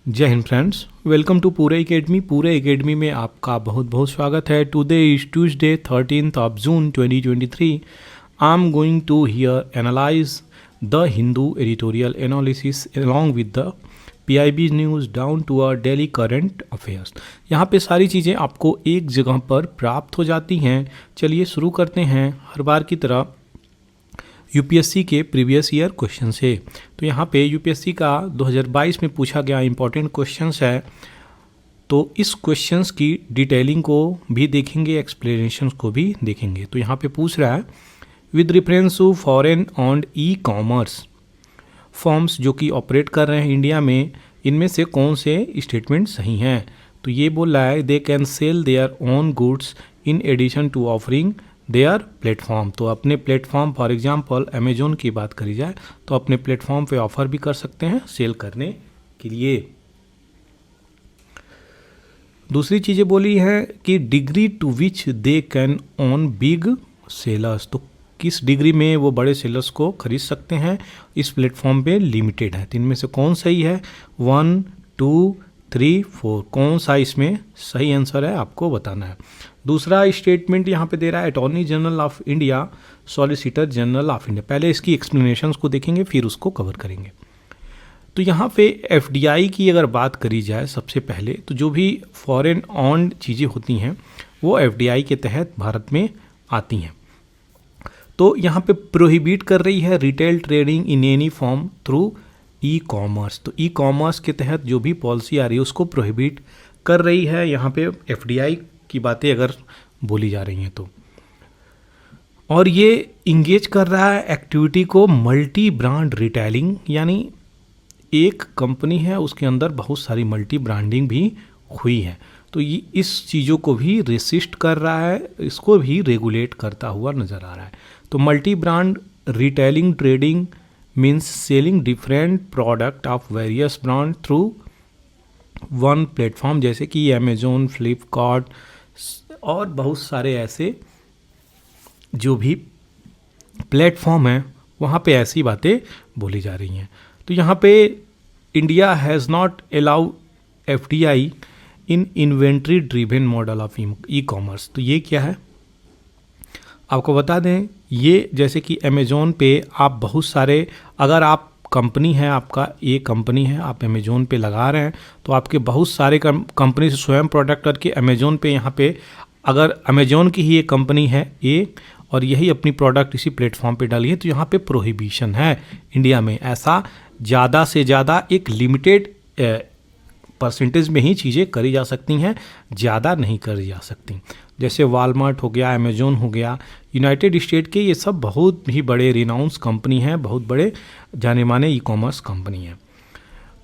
जय हिंद friends, welcome to Poore academy. पूरे एकेडमी में आपका बहुत बहुत स्वागत है। Today is Tuesday 13th of June 2023. I am going to here analyse the Hindu editorial analysis along with the PIB news down to a daily current affairs. यहाँ पे सारी चीज़ें आपको एक जगह पर प्राप्त हो जाती हैं। चलिए शुरू करते हैं। हर बार की तरह यूपीएससी के प्रीवियस ईयर क्वेश्चन से। तो यहाँ पे यूपीएससी का 2022 में पूछा गया इंपॉर्टेंट क्वेश्चंस है, तो इस क्वेश्चंस की डिटेलिंग को भी देखेंगे, एक्सप्लेनेशंस को भी देखेंगे। तो यहाँ पे पूछ रहा है with reference to foreign on e commerce forms जो कि ऑपरेट कर रहे हैं इंडिया में, इनमें से कौन से स्टेटमेंट सही हैं। तो ये बोल रहा है they can sell their own goods in addition to offering their platform. तो अपने प्लेटफॉर्म, फॉर एग्जांपल अमेजोन की बात करी जाए तो अपने प्लेटफॉर्म पे ऑफर भी कर सकते हैं सेल करने के लिए। दूसरी चीज़ें बोली है कि degree to which they can own big sellers. तो किस डिग्री में वो बड़े सेलर्स को खरीद सकते हैं, इस प्लेटफॉर्म पे लिमिटेड है। तो इनमें से कौन सही है, 1, 2, 3, 4, कौन सा इसमें सही आंसर है आपको बताना है। दूसरा स्टेटमेंट यहाँ पे दे रहा है attorney general of India, solicitor general of India. पहले इसकी एक्सप्लेनेशंस को देखेंगे फिर उसको कवर करेंगे। तो यहाँ पे एफडीआई की अगर बात करी जाए सबसे पहले, तो जो भी फॉरेन ऑन्ड चीज़ें होती हैं वो एफडीआई के तहत भारत में आती हैं। तो यहाँ पे प्रोहिबिट कर रही है retail trading in any form through e commerce. तो ई कॉमर्स के तहत जो भी पॉलिसी आ रही है उसको प्रोहिबिट कर रही है। यहाँ पे एफडीआई की बातें अगर बोली जा रही हैं तो, और ये इंगेज कर रहा है एक्टिविटी को मल्टी ब्रांड रिटेलिंग, यानी एक कंपनी है उसके अंदर बहुत सारी मल्टी ब्रांडिंग भी हुई है। तो ये इस चीज़ों को भी रेसिस्ट कर रहा है, इसको भी रेगुलेट करता हुआ नज़र आ रहा है। तो multi brand retailing trading means selling different product of various brand through one platform, जैसे कि अमेजोन, फ्लिपकार्ट और बहुत सारे ऐसे जो भी प्लेटफॉर्म हैं वहाँ पे ऐसी बातें बोली जा रही हैं। तो यहाँ पे India has not allow FDI in inventory driven model of e commerce. तो ये क्या है आपको बता दें, ये जैसे कि अमेजोन पे आप बहुत सारे, अगर आप कंपनी है, आपका ये कंपनी है, आप अमेजोन पे लगा रहे हैं तो आपके बहुत सारे कंपनी से स्वयं प्रोडक्ट करके अमेजोन पे, यहाँ पे अगर अमेजोन की ही ये कंपनी है ए और यही अपनी प्रोडक्ट इसी प्लेटफॉर्म पे डाली है, तो यहाँ पे प्रोहिबिशन है इंडिया में। ऐसा ज़्यादा से ज़्यादा एक लिमिटेड परसेंटेज में ही चीज़ें करी जा सकती हैं, ज़्यादा नहीं करी जा सकती। जैसे वालमार्ट हो गया, अमेजोन हो गया, यूनाइटेड स्टेट के, ये सब बहुत ही बड़े रिनाउंस कंपनी हैं, बहुत बड़े जाने माने ई कॉमर्स कंपनी हैं।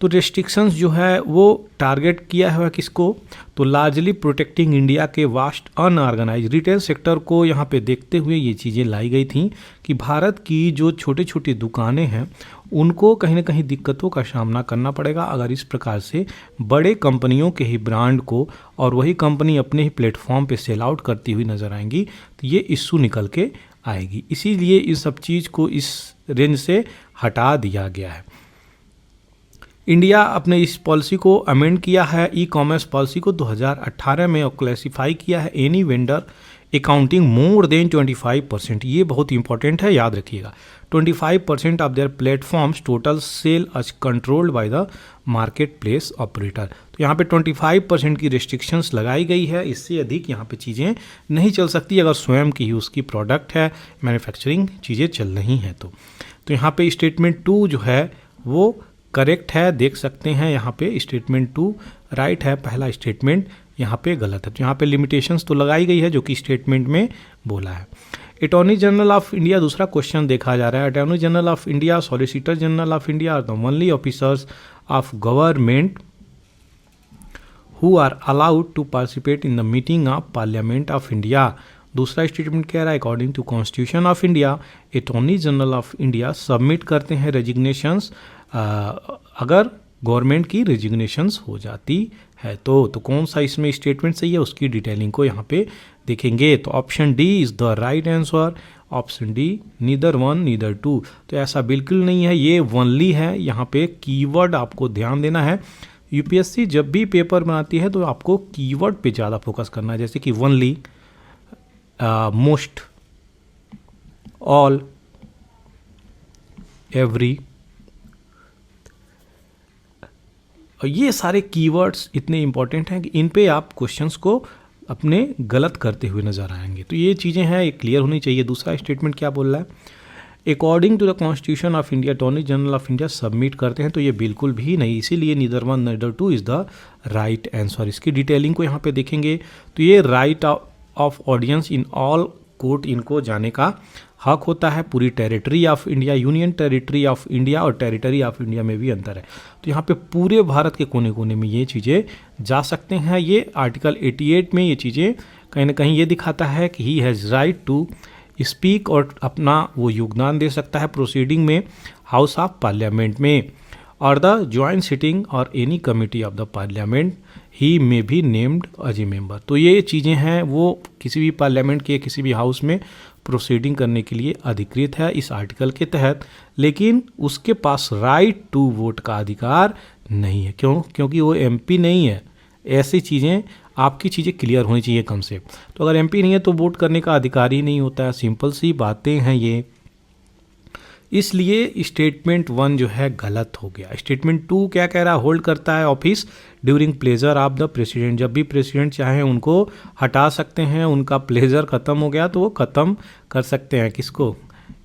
तो रेस्ट्रिक्शंस जो है वो टारगेट किया है किसको, तो लार्जली प्रोटेक्टिंग इंडिया के वास्ट अनऑर्गेनाइज रिटेल सेक्टर को यहाँ पे देखते हुए ये चीज़ें लाई गई थी कि भारत की जो छोटी छोटी दुकानें हैं उनको कहीं ना कहीं दिक्कतों का सामना करना पड़ेगा अगर इस प्रकार से बड़े कंपनियों के ही ब्रांड को और वही कंपनी अपने ही प्लेटफॉर्म पे सेल आउट करती हुई नज़र आएंगी, तो ये इश्यू निकल के आएगी। इसीलिए इस सब चीज़ को इस रेंज से हटा दिया गया है। इंडिया अपने इस पॉलिसी को अमेंड किया है, ई कॉमर्स पॉलिसी को 2018 में, और क्लासीफाई किया है any vendor accounting more than 25%। ये बहुत इंपॉर्टेंट है, याद रखिएगा। 25% of their platforms total sale आज controlled by the market place operator. तो यहाँ पे 25% की रिस्ट्रिक्शंस लगाई गई है, इससे अधिक यहाँ पे चीज़ें नहीं चल सकती अगर स्वयं की ही उसकी प्रोडक्ट है, मैन्युफैक्चरिंग चीज़ें चल रही हैं। तो यहाँ पे स्टेटमेंट 2 जो है वो करेक्ट है, देख सकते हैं यहाँ पे स्टेटमेंट 2 राइट है, पहला स्टेटमेंट यहाँ पे गलत है। तो यहाँ पे लिमिटेशंस तो लगाई गई है जो कि स्टेटमेंट में बोला है। अटॉर्नी जनरल ऑफ इंडिया, दूसरा क्वेश्चन देखा जा रहा है। Attorney general of India, solicitor general of India are the only officers of government who are allowed to participate in the meeting of parliament of India. दूसरा statement कह रहा है according to constitution of India attorney general of India submit करते हैं resignations अगर government की resignations हो जाती है। तो कौन सा इसमें स्टेटमेंट सही है उसकी डिटेलिंग को यहाँ पे देखेंगे। तो option D is the right answer, option D neither 1 neither 2। तो ऐसा बिल्कुल नहीं है, ये ओनली है। यहाँ पे कीवर्ड आपको ध्यान देना है, यूपीएससी जब भी पेपर बनाती है तो आपको कीवर्ड पे ज़्यादा फोकस करना है, जैसे कि ओनली, मोस्ट, ऑल, एवरी, ये सारे कीवर्ड्स इतने इंपॉर्टेंट हैं कि इन पे आप क्वेश्चंस को अपने गलत करते हुए नजर आएंगे। तो ये चीज़ें हैं, ये क्लियर होनी चाहिए। दूसरा स्टेटमेंट क्या बोल रहा है, according to the constitution of India attorney general of India submit करते हैं, तो ये बिल्कुल भी नहीं, इसीलिए neither one neither two is the right answer. इसकी डिटेलिंग को यहाँ पे देखेंगे तो ये right of audience in all court, इनको जाने का हक होता है। पूरी territory of India, union territory of India और टेरिटरी ऑफ इंडिया में भी अंतर है, तो यहाँ पे पूरे भारत के कोने कोने में ये चीज़ें जा सकते हैं। ये आर्टिकल 88 में ये चीज़ें कहीं ना कहीं ये दिखाता है कि he has right to speak, और अपना वो योगदान दे सकता है प्रोसीडिंग में हाउस ऑफ पार्लियामेंट में, और द ज्वाइंट सिटिंग और any committee of the parliament he may be named as a member. तो ये चीज़ें हैं, वो किसी भी पार्लियामेंट के किसी भी हाउस में प्रोसीडिंग करने के लिए अधिकृत है इस आर्टिकल के तहत, लेकिन उसके पास राइट टू वोट का अधिकार नहीं है। क्यों? क्योंकि वो एमपी नहीं है। ऐसी चीज़ें, आपकी चीज़ें क्लियर होनी चाहिए कंसेप्ट। तो अगर एमपी नहीं है तो वोट करने का अधिकार ही नहीं होता है, सिंपल सी बातें हैं ये। इसलिए स्टेटमेंट 1 जो है गलत हो गया। स्टेटमेंट 2 क्या कह रहा है, होल्ड करता है office during pleasure of the president, जब भी प्रेसिडेंट चाहे उनको हटा सकते हैं, उनका प्लेजर ख़त्म हो गया तो वो ख़त्म कर सकते हैं, किसको,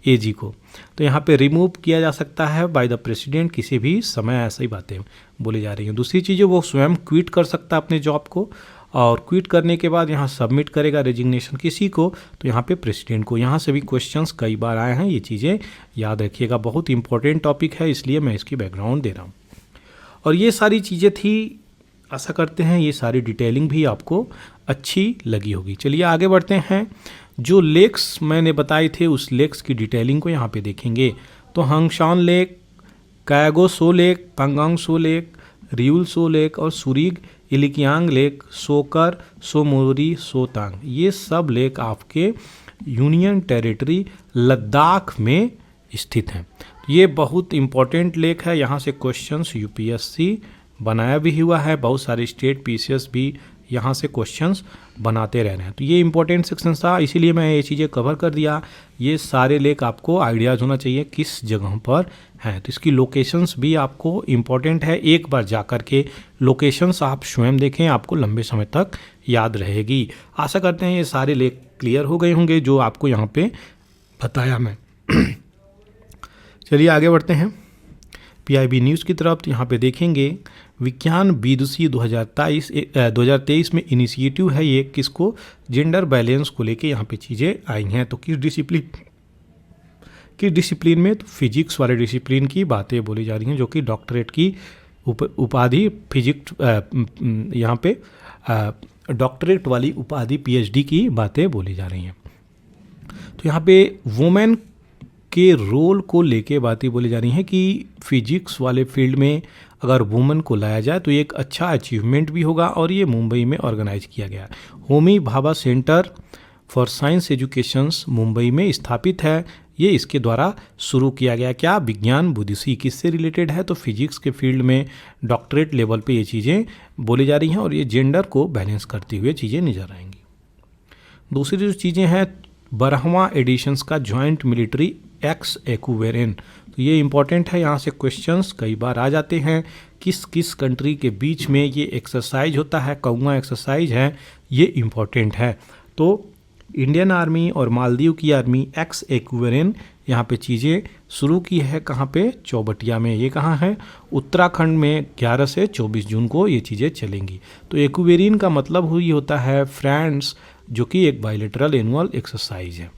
एजी को। तो यहाँ पे रिमूव किया जा सकता है बाय द प्रेसिडेंट किसी भी समय, ऐसा ही बातें बोली जा रही हैं। दूसरी चीज़ है वो स्वयं क्विट कर सकता है अपने जॉब को, और क्विट करने के बाद यहाँ सबमिट करेगा रेजिग्नेशन किसी को, तो यहाँ पे प्रेसिडेंट को। यहाँ से भी क्वेश्चंस कई बार आए हैं, ये चीज़ें याद रखिएगा, बहुत इंपॉर्टेंट टॉपिक है, इसलिए मैं इसकी बैकग्राउंड दे रहा हूँ। और ये सारी चीज़ें थी, आशा करते हैं ये सारी डिटेलिंग भी आपको अच्छी लगी होगी। चलिए आगे बढ़ते हैं। जो लेक्स मैंने बताए थे उस लेक्स की डिटेलिंग को यहाँ पे देखेंगे। तो हंगशान लेक, कायगो सो लेक, पंगांग सो लेक, रियूल सो लेक और सुरीग इलिकियांग लेक, सोकर, सोमोरी, सोतांग, ये सब लेक आपके यूनियन टेरिटरी लद्दाख में स्थित हैं। ये बहुत इंपॉर्टेंट लेक है, यहाँ से क्वेश्चंस यूपीएससी बनाया भी हुआ है, बहुत सारे स्टेट पीसीएस भी यहाँ से क्वेश्चंस बनाते रह रहे हैं। तो ये इंपॉर्टेंट सेक्शन था, इसीलिए मैं ये चीज़ें कवर कर दिया। ये सारे लेक आपको आइडियाज़ होना चाहिए किस जगह पर हैं, तो इसकी लोकेशंस भी आपको इम्पॉर्टेंट है। एक बार जा कर के लोकेशंस आप स्वयं देखें, आपको लंबे समय तक याद रहेगी। आशा करते हैं ये सारे लेक क्लियर हो गए होंगे जो आपको यहाँ पे बताया मैं। चलिए आगे बढ़ते हैं पीआईबी न्यूज़ की तरफ। तो यहाँ पे देखेंगे विज्ञान विदुषी 2023 में इनिशिएटिव है ये, किसको, जेंडर बैलेंस को लेके यहाँ पे चीज़ें आई हैं। तो किस डिसिप्लिन में, तो फिजिक्स वाले डिसिप्लिन की बातें बोली जा रही हैं, जो कि डॉक्टरेट की उपाधि फिजिक्स, यहाँ पे डॉक्टरेट वाली उपाधि पीएचडी की बातें बोली जा रही हैं। तो यहाँ पे वुमेन के रोल को लेके बातें बोली जा रही हैं कि फिजिक्स वाले फील्ड में अगर वुमेन को लाया जाए तो ये एक अच्छा अचीवमेंट भी होगा, और ये मुंबई में ऑर्गेनाइज किया गया है। Homi Bhabha centre for science educations Mumbai में स्थापित है, ये इसके द्वारा शुरू किया गया। क्या, विज्ञान विदुषी, किससे रिलेटेड है, तो फिजिक्स के फील्ड में डॉक्टरेट लेवल पे ये चीज़ें बोली जा रही हैं, और ये जेंडर को बैलेंस करते हुए चीज़ें नजर आएंगी। दूसरी जो चीज़ें हैं, 12वां एडिशंस का जॉइंट मिलिट्री एक्स एक्वेरियन, तो ये इंपॉर्टेंट है, यहाँ से क्वेश्चंस कई बार आ जाते हैं। किस किस कंट्री के बीच में ये एक्सरसाइज होता है, कौवा एक्सरसाइज है, ये इंपॉर्टेंट है। तो इंडियन आर्मी और मालदीव की आर्मी एक्स एक्वेरियन यहाँ पे चीज़ें शुरू की है, कहाँ पे, चौबटिया में। ये कहाँ है, उत्तराखंड में 11 से 24 जून को ये चीज़ें चलेंगी। तो एक्वेरियन का मतलब हुई होता है फ्रेंड्स, जो कि एक बायलैटरल एनुअल एक्सरसाइज है।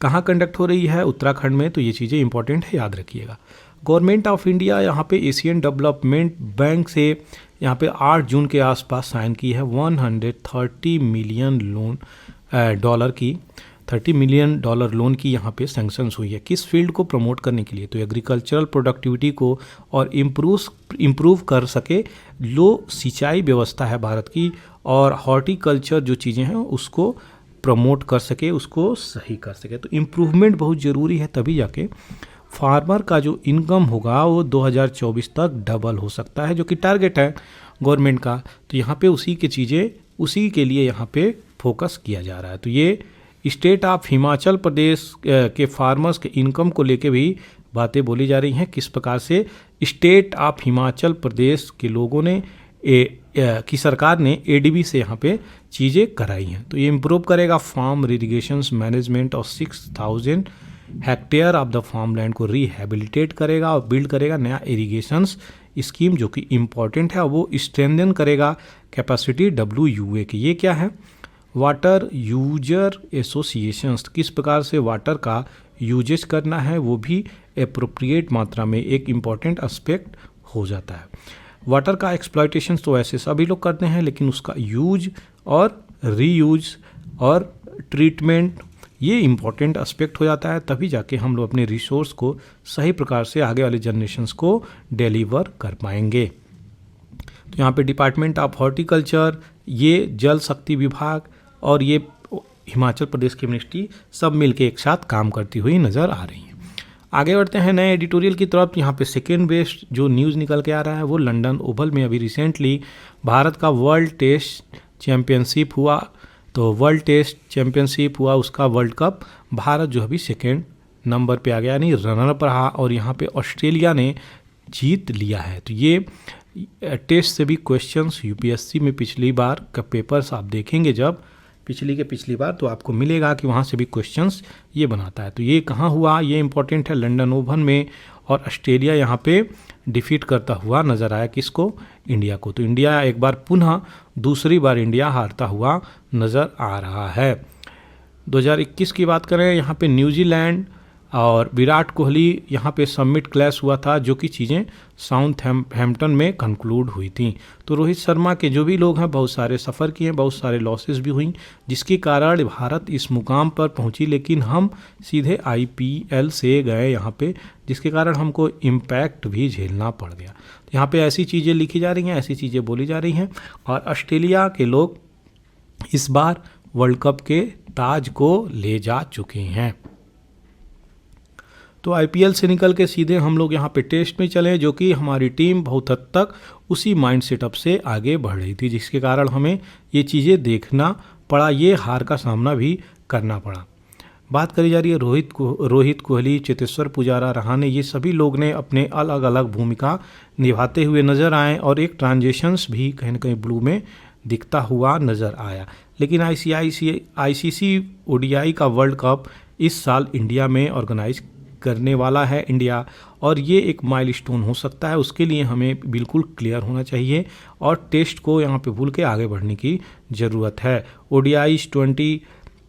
कहाँ कंडक्ट हो रही है, उत्तराखंड में। तो ये चीज़ें इंपॉर्टेंट है, याद रखिएगा। गवर्नमेंट ऑफ इंडिया यहाँ पे एशियन डेवलपमेंट बैंक से यहाँ पे 8 जून के आसपास साइन की है 130 मिलियन लोन डॉलर की, $30 मिलियन लोन की यहाँ पे सैंक्शंस हुई है। किस फील्ड को प्रमोट करने के लिए, तो एग्रीकल्चरल प्रोडक्टिविटी को और इम्प्रूव कर सके, लो सिंचाई व्यवस्था है भारत की, और हॉर्टिकल्चर जो चीज़ें हैं उसको प्रमोट कर सके, उसको सही कर सके। तो इम्प्रूवमेंट बहुत ज़रूरी है, तभी जाके फार्मर का जो इनकम होगा वो 2024 तक डबल हो सकता है, जो कि टारगेट है गवर्नमेंट का। तो यहाँ पे उसी के लिए यहाँ पे फोकस किया जा रहा है। तो ये स्टेट ऑफ हिमाचल प्रदेश के फार्मर्स के इनकम को लेके भी बातें बोली जा रही हैं, किस प्रकार से स्टेट ऑफ हिमाचल प्रदेश के लोगों ने की सरकार ने एडीबी से यहाँ पे चीज़ें कराई हैं। तो ये इम्प्रूव करेगा फार्म इरिगेशंस मैनेजमेंट और 6000 hectare of the farm land को रिहेबिलिटेट करेगा और बिल्ड करेगा नया इरिगेशंस स्कीम, जो कि इम्पॉर्टेंट है। और वो स्ट्रेंथन करेगा कैपेसिटी WUA की। ये क्या है? वाटर यूजर एसोसिएशंस, किस प्रकार से वाटर का यूजेज करना है वो भी एप्रोप्रिएट मात्रा में एक इम्पॉर्टेंट एस्पेक्ट हो जाता है। वाटर का एक्सप्लॉयटेशन तो ऐसे सभी लोग करते हैं, लेकिन उसका यूज और रीयूज और ट्रीटमेंट ये इम्पॉर्टेंट एस्पेक्ट हो जाता है, तभी जाके हम लोग अपने रिसोर्स को सही प्रकार से आगे वाले जनरेशन्स को डिलीवर कर पाएंगे। तो यहाँ पे डिपार्टमेंट ऑफ हॉर्टिकल्चर, ये जल शक्ति विभाग और ये हिमाचल प्रदेश की मिनिस्ट्री सब मिलके एक साथ काम करती हुई नज़र आ रही हैं। आगे बढ़ते हैं नए एडिटोरियल की तरफ। यहाँ पे सेकेंड बेस्ट जो न्यूज़ निकल के आ रहा है वो लंदन ओवल में अभी रिसेंटली भारत का वर्ल्ड टेस्ट चैम्पियनशिप हुआ। तो वर्ल्ड टेस्ट चैम्पियनशिप हुआ, उसका वर्ल्ड कप भारत जो अभी सेकेंड नंबर पे आ गया, यानी रनर अप रहा, और यहाँ पे ऑस्ट्रेलिया ने जीत लिया है। तो ये टेस्ट से भी क्वेश्चंस यूपीएससी में पिछली बार का पेपर्स आप देखेंगे जब पिछली बार, तो आपको मिलेगा कि वहाँ से भी क्वेश्चंस ये बनाता है। तो ये कहाँ हुआ, ये इंपॉर्टेंट है, लंदन ओवल में। और ऑस्ट्रेलिया यहाँ पे डिफीट करता हुआ नज़र आया किसको? इंडिया को। तो इंडिया एक बार पुनः दूसरी बार इंडिया हारता हुआ नज़र आ रहा है। 2021 की बात करें, यहाँ पे न्यूजीलैंड और विराट कोहली यहाँ पे सबमिट क्लैश हुआ था, जो कि चीज़ें साउथहैम्पटन में कंक्लूड हुई थी। तो रोहित शर्मा के जो भी लोग हैं बहुत सारे सफ़र किए, बहुत सारे लॉसेस भी हुई, जिसके कारण भारत इस मुकाम पर पहुंची, लेकिन हम सीधे IPL से गए यहाँ पे, जिसके कारण हमको इम्पैक्ट भी झेलना पड़ गया। तो यहाँ पे ऐसी चीज़ें लिखी जा रही हैं, ऐसी चीज़ें बोली जा रही हैं, और ऑस्ट्रेलिया के लोग इस बार वर्ल्ड कप के ताज को ले जा चुके हैं। तो IPL से निकल के सीधे हम लोग यहाँ पे टेस्ट में चले, जो कि हमारी टीम बहुत हद तक उसी माइंड सेटअप से आगे बढ़ रही थी, जिसके कारण हमें ये चीज़ें देखना पड़ा, ये हार का सामना भी करना पड़ा। बात करी जा रही है रोहित कोहली, चेतेश्वर पुजारा, रहाणे, ये सभी लोग ने अपने अलग अलग भूमिका निभाते हुए नज़र आए, और एक ट्रांजेक्शन्स भी कहीं ना कहीं ब्लू में दिखता हुआ नज़र आया। लेकिन ICC ODI का वर्ल्ड कप इस साल इंडिया में ऑर्गेनाइज करने वाला है इंडिया, और ये एक माइलस्टोन हो सकता है। उसके लिए हमें बिल्कुल क्लियर होना चाहिए और टेस्ट को यहाँ पे भूल के आगे बढ़ने की ज़रूरत है। ODI T20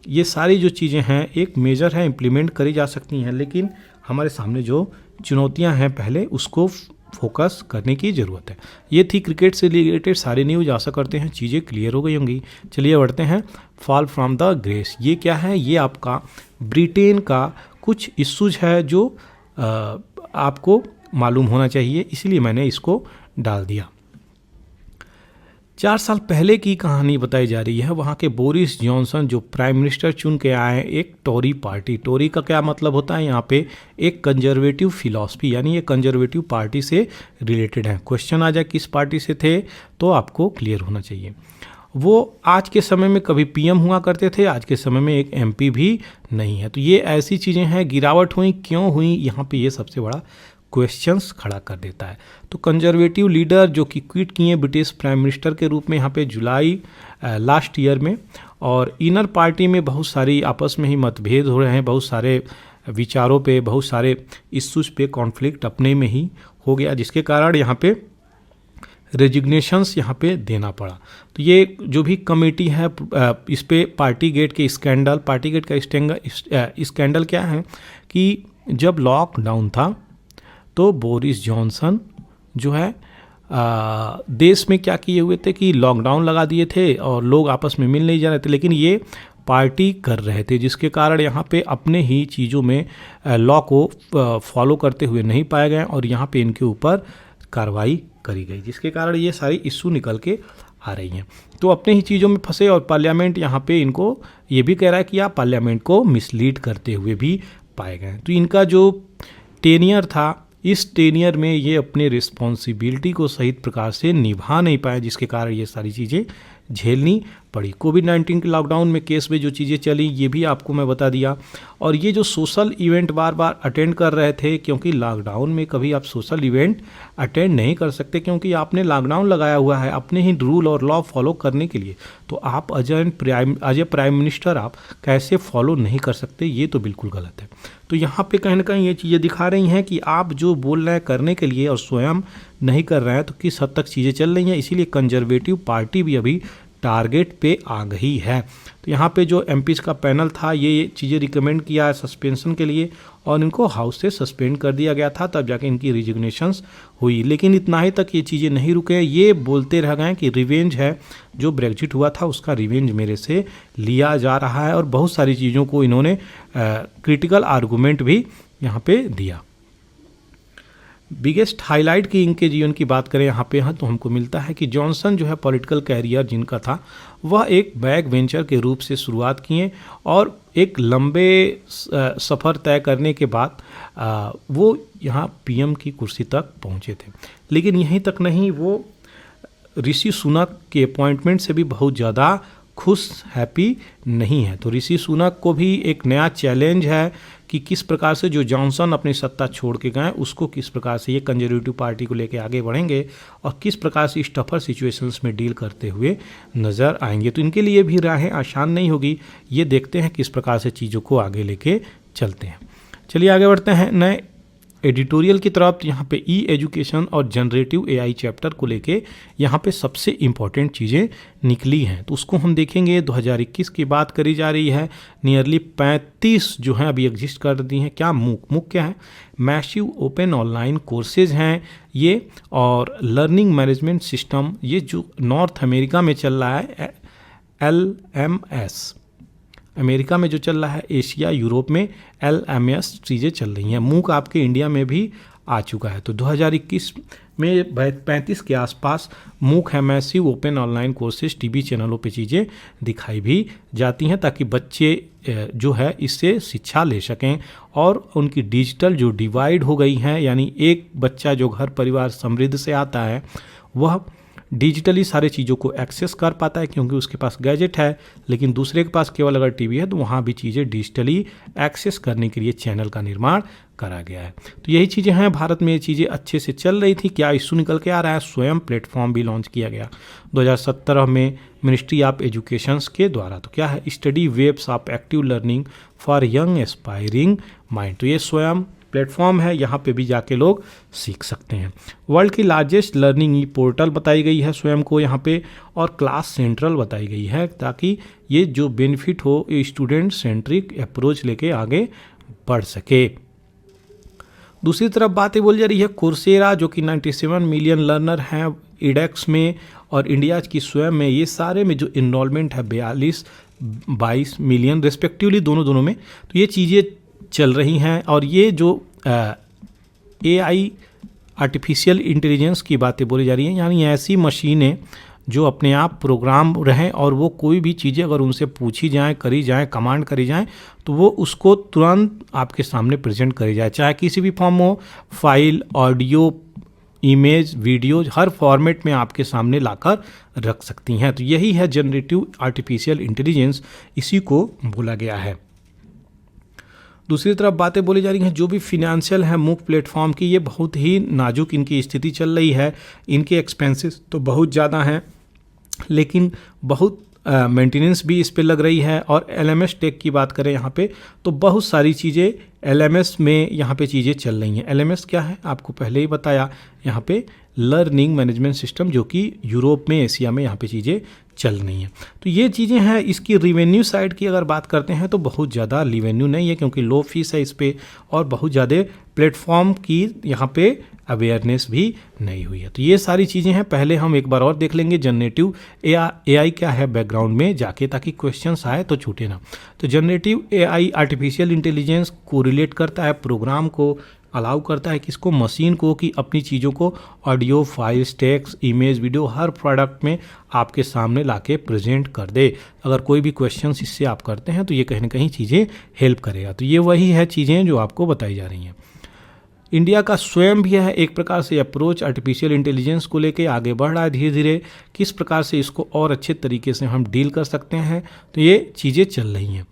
ये सारी जो चीज़ें हैं एक मेजर है, इम्प्लीमेंट करी जा सकती हैं, लेकिन हमारे सामने जो चुनौतियां हैं पहले उसको फोकस करने की ज़रूरत है। ये थी क्रिकेट से रिलेटेड सारी न्यूज़। आशा करते हैं चीज़ें क्लियर हो गई होंगी। चलिए बढ़ते हैं फॉल फ्रॉम द ग्रेस। ये क्या है? ये आपका ब्रिटेन का कुछ इश्यूज है जो आपको मालूम होना चाहिए, इसलिए मैंने इसको डाल दिया। 4 साल पहले की कहानी बताई जा रही है। वहाँ के बोरिस जॉनसन जो प्राइम मिनिस्टर चुन के आए हैं एक टोरी पार्टी। टोरी का क्या मतलब होता है? यहाँ पे एक कंजर्वेटिव फिलॉसफी, यानी ये कंजर्वेटिव पार्टी से रिलेटेड है। क्वेश्चन आ जाए किस पार्टी से थे तो आपको क्लियर होना चाहिए। वो आज के समय में कभी PM हुआ करते थे, आज के समय में एक MP भी नहीं है। तो ये ऐसी चीज़ें हैं, गिरावट हुई क्यों हुई, यहाँ पे ये सबसे बड़ा क्वेश्चंस खड़ा कर देता है। तो कंजर्वेटिव लीडर जो कि क्विट किए ब्रिटिश प्राइम मिनिस्टर के रूप में यहाँ पे जुलाई लास्ट ईयर में, और इनर पार्टी में बहुत सारी आपस में ही मतभेद हो रहे हैं, बहुत सारे विचारों पे, बहुत सारे इश्यूज पे कॉन्फ्लिक्ट अपने में ही हो गया, जिसके कारण यहाँ पे रेजिग्नेशंस यहाँ पे देना पड़ा। तो ये जो भी कमेटी है इस पे पार्टी गेट का स्कैंडल क्या है कि जब लॉकडाउन था तो बोरिस जॉनसन जो है देश में क्या किए हुए थे कि लॉकडाउन लगा दिए थे और लोग आपस में मिल नहीं जा रहे थे, लेकिन ये पार्टी कर रहे थे, जिसके कारण यहाँ पे अपने ही चीज़ों में लॉ को फॉलो करते हुए नहीं पाए गए और यहाँ पे इनके ऊपर कार्रवाई करी गई, जिसके कारण ये सारी इश्यू निकल के आ रही हैं। तो अपने ही चीज़ों में फंसे और पार्लियामेंट यहाँ पे इनको ये भी कह रहा है कि आप पार्लियामेंट को मिसलीड करते हुए भी पाए गए। तो इनका जो टेनियर था, इस टेनियर में ये अपने रिस्पॉन्सिबिलिटी को सही प्रकार से निभा नहीं पाए, जिसके कारण ये सारी चीज़ें झेलनी पड़ी। कोविड-19 के लॉकडाउन में केस में जो चीज़ें चली ये भी आपको मैं बता दिया। और ये जो सोशल इवेंट बार बार अटेंड कर रहे थे, क्योंकि लॉकडाउन में कभी आप सोशल इवेंट अटेंड नहीं कर सकते, क्योंकि आपने लॉकडाउन लगाया हुआ है अपने ही रूल और लॉ फॉलो करने के लिए। तो आप एज ए प्राइम मिनिस्टर आप कैसे फॉलो नहीं कर सकते, ये तो बिल्कुल गलत है। तो यहाँ पे कहीं ना कहीं ये चीज़ें दिखा रही हैं कि आप जो बोल रहे हैं करने के लिए और स्वयं नहीं कर रहे हैं, तो किस हद तक चीज़ें चल रही हैं। इसीलिए कंजर्वेटिव पार्टी भी अभी टारगेट पे आ गई है। तो यहाँ पे जो एमपीज़ का पैनल था ये चीज़ें रिकमेंड किया है सस्पेंशन के लिए, और इनको हाउस से सस्पेंड कर दिया गया था, तब जाके इनकी रिजिग्नेशंस हुई। लेकिन इतना ही तक ये चीज़ें नहीं रुके, ये बोलते रह गए कि रिवेंज है, जो ब्रेग्जिट हुआ था उसका रिवेंज मेरे से लिया जा रहा है। और बहुत सारी चीज़ों को इन्होंने क्रिटिकल आर्गूमेंट भी यहाँ पे दिया। बिगेस्ट हाईलाइट की इनके जीवन की बात करें यहाँ पे तो हमको मिलता है कि जॉनसन जो है पॉलिटिकल कैरियर जिनका था वह एक बैक वेंचर के रूप से शुरुआत किए, और एक लंबे सफ़र तय करने के बाद वो यहाँ पीएम की कुर्सी तक पहुँचे थे। लेकिन यहीं तक नहीं, वो ऋषि सुनक के अपॉइंटमेंट से भी बहुत ज़्यादा खुश हैप्पी नहीं है। तो ऋषि सुनक को भी एक नया चैलेंज है कि किस प्रकार से जो जॉनसन अपनी सत्ता छोड़ के गए उसको किस प्रकार से ये कंजर्वेटिव पार्टी को लेके आगे बढ़ेंगे और किस प्रकार से इस टफर सिचुएशंस में डील करते हुए नज़र आएंगे। तो इनके लिए भी राहें आसान नहीं होगी, ये देखते हैं किस प्रकार से चीज़ों को आगे लेके चलते हैं। चलिए आगे बढ़ते हैं नए एडिटोरियल की तरफ। यहाँ पे ई एजुकेशन और जनरेटिव एआई चैप्टर को लेके यहाँ पे सबसे इम्पॉर्टेंट चीज़ें निकली हैं, तो उसको हम देखेंगे। 2021 की बात करी जा रही है, नियरली 35 जो हैं अभी एग्जिस्ट कर दी हैं। क्या मूक क्या है? मैसिव ओपन ऑनलाइन कोर्सेज हैं ये, और लर्निंग मैनेजमेंट सिस्टम, ये जो नॉर्थ अमेरिका में चल रहा है LMS, अमेरिका में जो चल रहा है, एशिया यूरोप में LMS चीज़ें चल रही हैं। मूक आपके इंडिया में भी आ चुका है। तो 2021 में 35 के आसपास मूक है, massive open online courses, TV चैनलों पे चीज़ें दिखाई भी जाती हैं, ताकि बच्चे जो है इससे शिक्षा ले सकें। और उनकी डिजिटल जो डिवाइड हो गई हैं, यानी एक बच्चा जो घर परिवार समृद्ध से आता है वह डिजिटली सारे चीज़ों को एक्सेस कर पाता है क्योंकि उसके पास गैजेट है, लेकिन दूसरे के पास केवल अगर टीवी है तो वहाँ भी चीज़ें डिजिटली एक्सेस करने के लिए चैनल का निर्माण करा गया है। तो यही चीज़ें हैं, भारत में ये चीज़ें अच्छे से चल रही थी। क्या इशू निकल के आ रहा है? स्वयं प्लेटफॉर्म भी लॉन्च किया गया 2017 में मिनिस्ट्री ऑफ एजुकेशंस के द्वारा। तो क्या है? Study webs of active learning for young aspiring mind. तो ये स्वयं प्लेटफॉर्म है, यहाँ पे भी जाके लोग सीख सकते हैं। वर्ल्ड की लार्जेस्ट लर्निंग ई पोर्टल बताई गई है स्वयं को यहाँ पे, और क्लास सेंट्रल बताई गई है, ताकि ये जो बेनिफिट हो ये स्टूडेंट सेंट्रिक अप्रोच लेके आगे बढ़ सके। दूसरी तरफ बातें बोली जा रही है कोर्सेरा, जो कि 97 मिलियन लर्नर हैं इडेक्स में, और इंडिया की स्वयं में ये सारे में जो इनरोलमेंट है 42-22 मिलियन रिस्पेक्टिवली दोनों में। तो ये चीज़ें चल रही हैं। और ये जो AI आर्टिफिशियल इंटेलिजेंस की बातें बोली जा रही हैं, यानी ऐसी मशीनें जो अपने आप प्रोग्राम रहें और वो कोई भी चीज़ें अगर उनसे पूछी जाएं, करी जाएं, कमांड करी जाएं, तो वो उसको तुरंत आपके सामने प्रेजेंट करी जाए, चाहे किसी भी फॉर्म हो, फाइल, ऑडियो, इमेज, वीडियो, हर फॉर्मेट में आपके सामने लाकर रख सकती हैं। तो यही है जनरेटिव आर्टिफिशियल इंटेलिजेंस, इसी को बोला गया है। दूसरी तरफ बातें बोली जा रही हैं जो भी फिनेंशियल है मूक प्लेटफॉर्म की, ये बहुत ही नाजुक इनकी स्थिति चल रही है। इनके एक्सपेंसेस तो बहुत ज़्यादा हैं, लेकिन बहुत मेंटेनेंस भी इस पे लग रही है। और LMS टेक की बात करें यहाँ पे, तो बहुत सारी चीज़ें LMS में यहाँ पे चीज़ें चल रही हैं। LMS क्या है? आपको पहले ही बताया, यहाँ पे लर्निंग मैनेजमेंट सिस्टम, जो कि यूरोप में, एशिया में यहाँ पे चीज़ें चल रही हैं। तो ये चीज़ें हैं। इसकी रिवेन्यू साइड की अगर बात करते हैं तो बहुत ज़्यादा रिवेन्यू नहीं है, क्योंकि लो फीस है इस पर, और बहुत ज़्यादा प्लेटफॉर्म की यहाँ पे अवेयरनेस भी नहीं हुई है। तो ये सारी चीज़ें हैं। पहले हम एक बार और देख लेंगे जनरेटिव AI क्या है बैकग्राउंड में जाके, ताकि क्वेश्चंस आए तो छूटे ना। तो जनरेटिव AI आर्टिफिशियल इंटेलिजेंस को रिलेट करता है, प्रोग्राम को अलाउ करता है किसको? मशीन को, कि अपनी चीज़ों को audio, files, text, image, video हर प्रोडक्ट में आपके सामने लाके प्रेजेंट कर दे। अगर कोई भी क्वेश्चंस इससे आप करते हैं तो ये कहीं ना कहीं चीज़ें हेल्प करेगा। तो ये वही है चीज़ें जो आपको बताई जा रही हैं। इंडिया का स्वयं भी है एक प्रकार से अप्रोच आर्टिफिशियल इंटेलिजेंस को लेके आगे बढ़ रहा है धीरे धीरे, किस प्रकार से इसको और अच्छे तरीके से हम डील कर सकते हैं, तो ये चीज़ें चल रही हैं।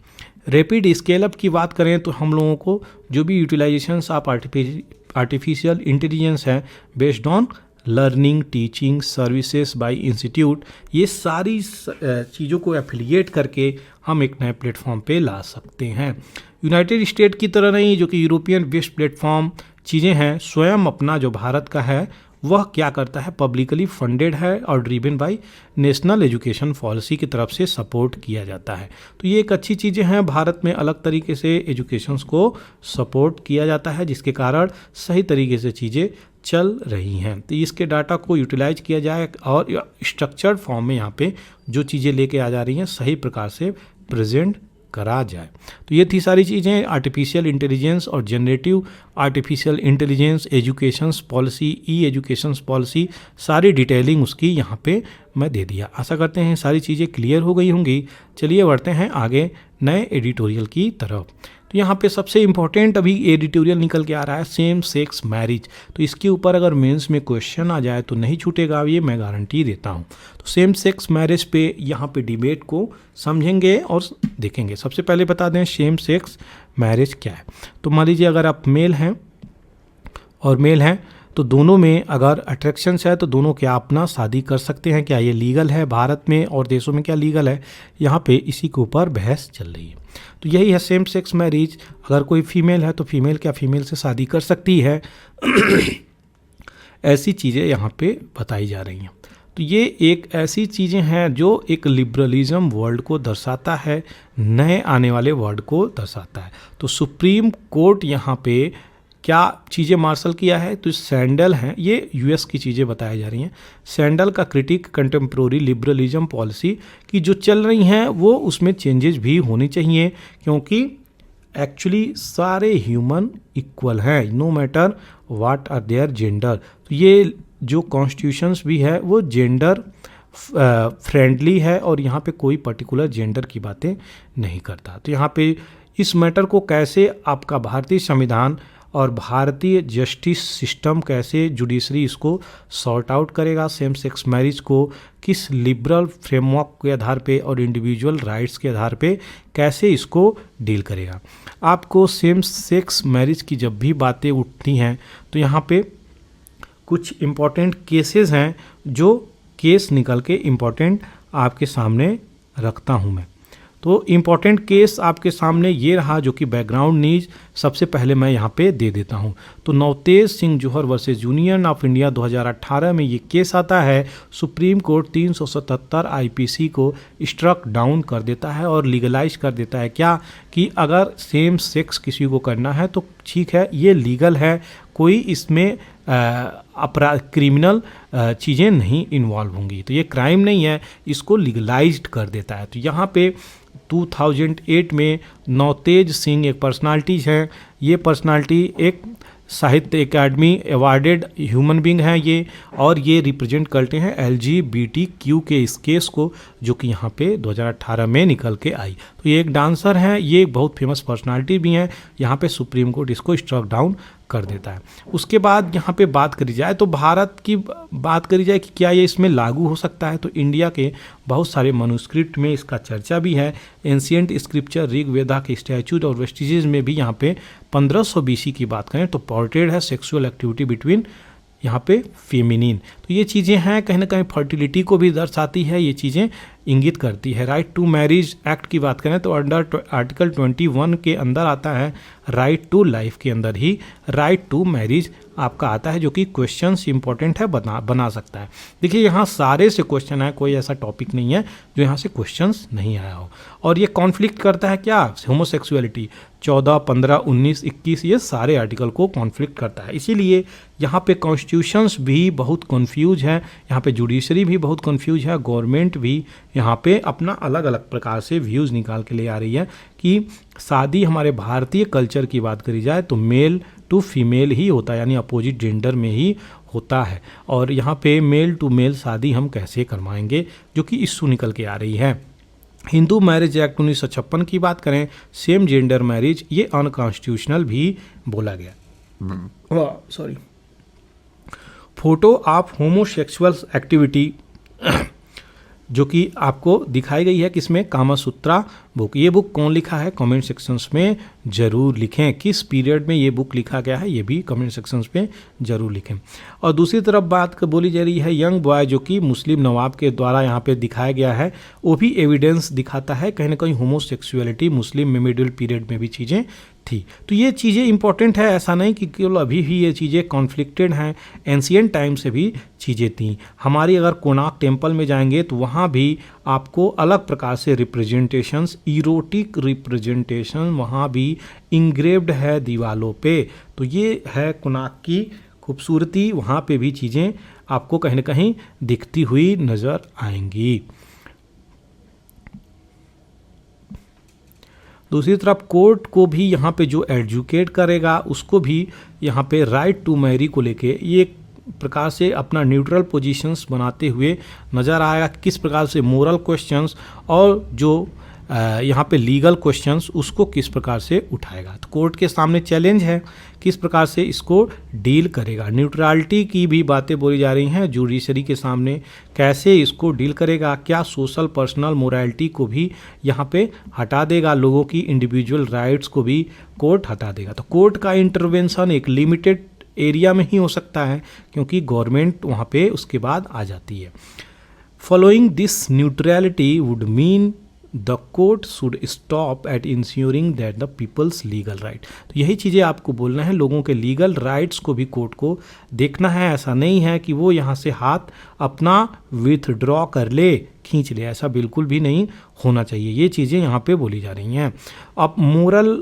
रैपिड स्केल अप की बात करें तो हम लोगों को जो भी यूटिलाइजेशंस ऑफ आर्टिफिशियल इंटेलिजेंस है based on learning, teaching, services by institute, ये सारी चीज़ों को एफिलिएट करके हम एक नए प्लेटफॉर्म पे ला सकते हैं। यूनाइटेड स्टेट की तरह नहीं, जो कि यूरोपियन बेस्ड प्लेटफॉर्म चीज़ें हैं, स्वयं अपना जो भारत का है वह क्या करता है, पब्लिकली फंडेड है और driven by national education policy की तरफ से सपोर्ट किया जाता है। तो ये एक अच्छी चीज़ें हैं, भारत में अलग तरीके से एजुकेशंस को सपोर्ट किया जाता है जिसके कारण सही तरीके से चीज़ें चल रही हैं। तो इसके डाटा को यूटिलाइज किया जाए और स्ट्रक्चर्ड फॉर्म में यहाँ पे जो चीज़ें लेके आ जा रही हैं सही प्रकार से प्रेजेंट करा जाए। तो ये थी सारी चीज़ें, आर्टिफिशियल इंटेलिजेंस और generative artificial intelligence, educations policy, e educations policy, सारी डिटेलिंग उसकी यहाँ पे मैं दे दिया। आशा करते हैं सारी चीज़ें क्लियर हो गई होंगी। चलिए बढ़ते हैं आगे नए एडिटोरियल की तरफ। तो यहाँ पे सबसे इम्पोर्टेंट अभी एडिटोरियल निकल के आ रहा है सेम सेक्स मैरिज। तो इसके ऊपर अगर मेंस में क्वेश्चन आ जाए तो नहीं छूटेगा, ये मैं गारंटी देता हूँ। तो सेम सेक्स मैरिज पे यहाँ पे डिबेट को समझेंगे और देखेंगे। सबसे पहले बता दें सेम सेक्स मैरिज क्या है। तो मान लीजिए अगर आप मेल हैं और मेल हैं तो दोनों में अगर अट्रैक्शंस है तो दोनों क्या अपना शादी कर सकते हैं, क्या ये लीगल है भारत में और देशों में क्या लीगल है, यहाँ पे इसी के ऊपर बहस चल रही है। तो यही है सेम सेक्स मैरिज। अगर कोई फीमेल है तो फीमेल क्या फीमेल से शादी कर सकती है ऐसी चीज़ें यहाँ पे बताई जा रही हैं। तो ये एक ऐसी चीज़ें हैं जो एक लिबरलिज्म वर्ल्ड को दर्शाता है, नए आने वाले वर्ल्ड को दर्शाता है। तो सुप्रीम कोर्ट यहाँ पे क्या चीज़ें मार्शल किया है, तो सैंडल हैं, ये यूएस की चीज़ें बताई जा रही हैं। सैंडल का क्रिटिक कंटेम्प्रोरी लिबरलिज्म पॉलिसी की जो चल रही हैं वो उसमें चेंजेस भी होनी चाहिए, क्योंकि एक्चुअली सारे ह्यूमन इक्वल हैं, no matter what are their gender. तो ये जो कॉन्स्टिट्यूशंस भी है वो जेंडर फ्रेंडली है और यहाँ पे कोई पर्टिकुलर जेंडर की बातें नहीं करता। तो यहाँ पे इस मैटर को कैसे आपका भारतीय संविधान और भारतीय जस्टिस सिस्टम, कैसे जुडिशरी इसको सॉर्ट आउट करेगा, सेम सेक्स मैरिज को किस लिबरल फ्रेमवर्क के आधार पे और इंडिविजुअल राइट्स के आधार पे कैसे इसको डील करेगा। आपको सेम सेक्स मैरिज की जब भी बातें उठती हैं तो यहाँ पे कुछ इम्पॉर्टेंट केसेस हैं, जो केस निकल के इम्पॉर्टेंट आपके सामने रखता हूँ मैं। तो इम्पॉर्टेंट केस आपके सामने ये रहा, जो कि बैकग्राउंड न्यूज सबसे पहले मैं यहाँ पे दे देता हूँ। तो नवतेज सिंह जौहर वर्सेस यूनियन ऑफ इंडिया 2018 में ये केस आता है। सुप्रीम कोर्ट 377 आईपीसी को स्ट्रक डाउन कर देता है और लीगलाइज कर देता है क्या, कि अगर सेम सेक्स किसी को करना है तो ठीक है, ये लीगल है, कोई इसमें अपराध क्रिमिनल चीज़ें नहीं इन्वॉल्व होंगी, तो ये क्राइम नहीं है, इसको लीगलाइज्ड कर देता है। तो यहाँ पे 2008 में नवतेज सिंह एक पर्सनालिटीज हैं, ये पर्सनालिटी एक साहित्य एकेडमी अवार्डेड ह्यूमन बींग हैं ये, और ये रिप्रेजेंट करते हैं LGBTQ के इस केस को, जो कि यहाँ पे 2018 में निकल के आई। तो ये एक डांसर हैं, ये एक बहुत फेमस पर्सनालिटी भी हैं, यहाँ पे सुप्रीम कोर्ट इसको स्ट्रक डाउन कर देता है। उसके बाद यहाँ पे बात करी जाए तो भारत की बात करी जाए कि क्या ये इसमें लागू हो सकता है, तो इंडिया के बहुत सारे मनुस्क्रिप्ट में इसका चर्चा भी है। एंशिएंट स्क्रिप्चर ऋग वेदा के स्टैच्यूट और वेस्टिजेज में भी यहाँ पे 1500 BC की बात करें तो पोर्ट्रेट है सेक्सुअल एक्टिविटी बिटवीन यहाँ पे फेमिनिन। तो ये चीज़ें हैं, कहीं ना कहीं फर्टिलिटी को भी दर्शाती है, ये चीज़ें इंगित करती है। राइट टू मैरिज एक्ट की बात करें तो अंडर आर्टिकल 21 के अंदर आता है, राइट टू लाइफ के अंदर ही राइट टू मैरिज आपका आता है, जो कि क्वेश्चंस इंपॉर्टेंट है, बना सकता है। देखिए यहाँ सारे से क्वेश्चन है, कोई ऐसा टॉपिक नहीं है जो यहाँ से क्वेश्चंस नहीं आया हो। और ये कॉन्फ्लिक्ट करता है क्या, होमोसेक्सुअलिटी 14, 15, 19, 21, ये सारे आर्टिकल को कॉन्फ्लिक्ट करता है। इसीलिए यहाँ पे कॉन्स्टिट्यूशंस भी बहुत कन्फ्यूज है, यहाँ पे जुडिशरी भी बहुत कन्फ्यूज है, गवर्नमेंट भी यहाँ पे अपना अलग अलग प्रकार से व्यूज़ निकाल के ले आ रही है कि शादी हमारे भारतीय कल्चर की बात करी जाए तो मेल टू फीमेल ही होता है, यानी अपोजिट जेंडर में ही होता है। और यहाँ पे मेल टू मेल शादी हम कैसे करवाएंगे, जो कि इशू निकल के आ रही है। हिंदू मैरिज एक्ट 1956 की बात करें, सेम जेंडर मैरिज ये अनकॉन्स्टिट्यूशनल भी बोला गया। Sorry, photo of homosexual activity जो कि आपको दिखाई गई है किसमें, कामा सूत्रा बुक। ये बुक कौन लिखा है, कमेंट सेक्शंस में जरूर लिखें। किस पीरियड में ये बुक लिखा गया है ये भी कमेंट सेक्शंस में जरूर लिखें। और दूसरी तरफ बात बोली जा रही है यंग बॉय जो कि मुस्लिम नवाब के द्वारा यहाँ पे दिखाया गया है, वो भी एविडेंस दिखाता है कहीं ना कहीं होमोसेक्सुअलिटी मुस्लिम में मिडिल पीरियड में भी चीज़ें थी। तो ये चीज़ें इंपॉर्टेंट है, ऐसा नहीं कि केवल अभी भी ये चीज़ें कॉन्फ्लिक्टेड हैं, एंशिएंट टाइम से भी चीज़ें थी। हमारी अगर कोणार्क टेम्पल में जाएंगे तो वहाँ भी आपको अलग प्रकार से रिप्रेजेंटेशंस, इरोटिक रिप्रेजेंटेशन वहाँ भी इंग्रेव्ड है दीवालों पे। तो ये है कोणार्क की खूबसूरती, वहाँ पे भी चीज़ें आपको कहीं ना कहीं दिखती हुई नज़र आएंगी। दूसरी तरफ कोर्ट को भी यहाँ पे जो एजुकेट करेगा उसको भी यहाँ पे राइट टू मैरी को लेके ये एक प्रकार से अपना न्यूट्रल पोजीशंस बनाते हुए नज़र आएगा, किस प्रकार से मोरल क्वेश्चंस और जो यहाँ पे लीगल क्वेश्चंस उसको किस प्रकार से उठाएगा। तो कोर्ट के सामने चैलेंज है, किस प्रकार से इसको डील करेगा। न्यूट्रलिटी की भी बातें बोली जा रही हैं जुडिशरी के सामने, कैसे इसको डील करेगा, क्या सोशल पर्सनल मोरालिटी को भी यहाँ पे हटा देगा, लोगों की इंडिविजुअल राइट्स को भी कोर्ट हटा देगा। तो कोर्ट का इंटरवेंशन एक लिमिटेड एरिया में ही हो सकता है क्योंकि गवर्नमेंट वहाँ पे उसके बाद आ जाती है। Following this neutrality would mean the court should stop at ensuring that the people's legal right. तो यही चीज़ें आपको बोलना है, लोगों के लीगल राइट्स को भी कोर्ट को देखना है। ऐसा नहीं है कि वो यहाँ से हाथ अपना विथड्रॉ कर ले, खींच ले, ऐसा बिल्कुल भी नहीं होना चाहिए। ये चीज़ें यहाँ पे बोली जा रही हैं। अब मोरल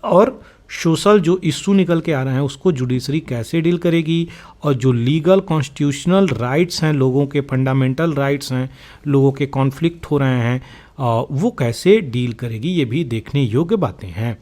और सोशल जो इशू निकल के आ रहे हैं उसको जुडिशरी कैसे डील करेगी, और जो लीगल कॉन्स्टिट्यूशनल राइट्स हैं, लोगों के फंडामेंटल राइट्स हैं, लोगों के कॉन्फ्लिक्ट हो रहे हैं, वो कैसे डील करेगी, ये भी देखने योग्य बातें हैं।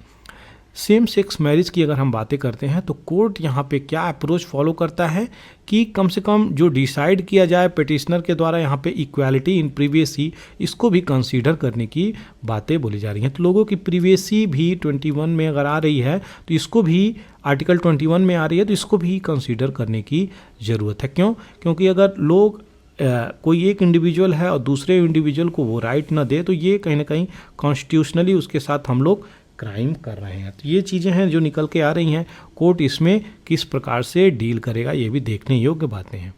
सेम सेक्स मैरिज की अगर हम बातें करते हैं तो कोर्ट यहाँ पे क्या अप्रोच फॉलो करता है कि कम से कम जो डिसाइड किया जाए पिटिशनर के द्वारा यहाँ पे इक्वालिटी इन प्रीवियसी, इसको भी कंसीडर करने की बातें बोली जा रही हैं। तो लोगों की प्रीवियसी भी 21 में अगर आ रही है तो इसको भी, आर्टिकल 21 में आ रही है तो इसको भी कंसीडर करने की ज़रूरत है। क्यों? क्योंकि अगर लोग कोई एक इंडिविजुअल है और दूसरे इंडिविजुअल को वो राइट ना दे तो ये कहीं ना कहीं कॉन्स्टिट्यूशनली उसके साथ हम लोग क्राइम कर रहे हैं। तो ये चीज़ें हैं जो निकल के आ रही हैं, कोर्ट इसमें किस प्रकार से डील करेगा ये भी देखने योग्य बातें हैं।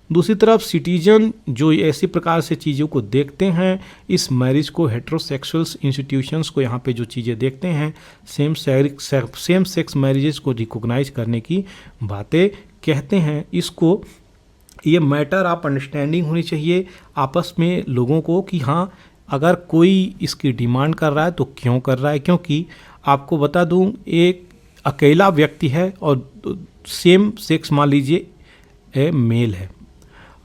दूसरी तरफ सिटीजन जो ऐसी प्रकार से चीज़ों को देखते हैं, इस मैरिज को, हेट्रोसेक्सुअल्स इंस्टीट्यूशंस को यहाँ पे जो चीज़ें देखते हैं, सेम सेक्स मैरिजेस को रिकॉग्नाइज करने की बातें कहते हैं। इसको ये मैटर ऑफ अंडरस्टैंडिंग होनी चाहिए आपस में लोगों को कि हाँ अगर कोई इसकी डिमांड कर रहा है तो क्यों कर रहा है। क्योंकि आपको बता दूं, एक अकेला व्यक्ति है और सेम सेक्स मान लीजिए मेल है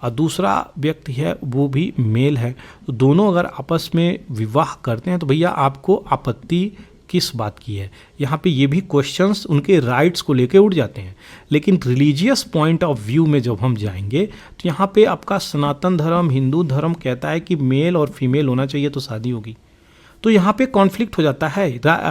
और दूसरा व्यक्ति है वो भी मेल है, तो दोनों अगर आपस में विवाह करते हैं तो भैया आपको आपत्ति किस बात की है। यहाँ पे ये भी क्वेश्चंस उनके राइट्स को लेके उठ जाते हैं। लेकिन रिलीजियस पॉइंट ऑफ व्यू में जब हम जाएंगे तो यहाँ पे आपका सनातन धर्म, हिंदू धर्म कहता है कि मेल और फीमेल होना चाहिए तो शादी होगी। तो यहाँ पे कॉन्फ्लिक्ट हो जाता है।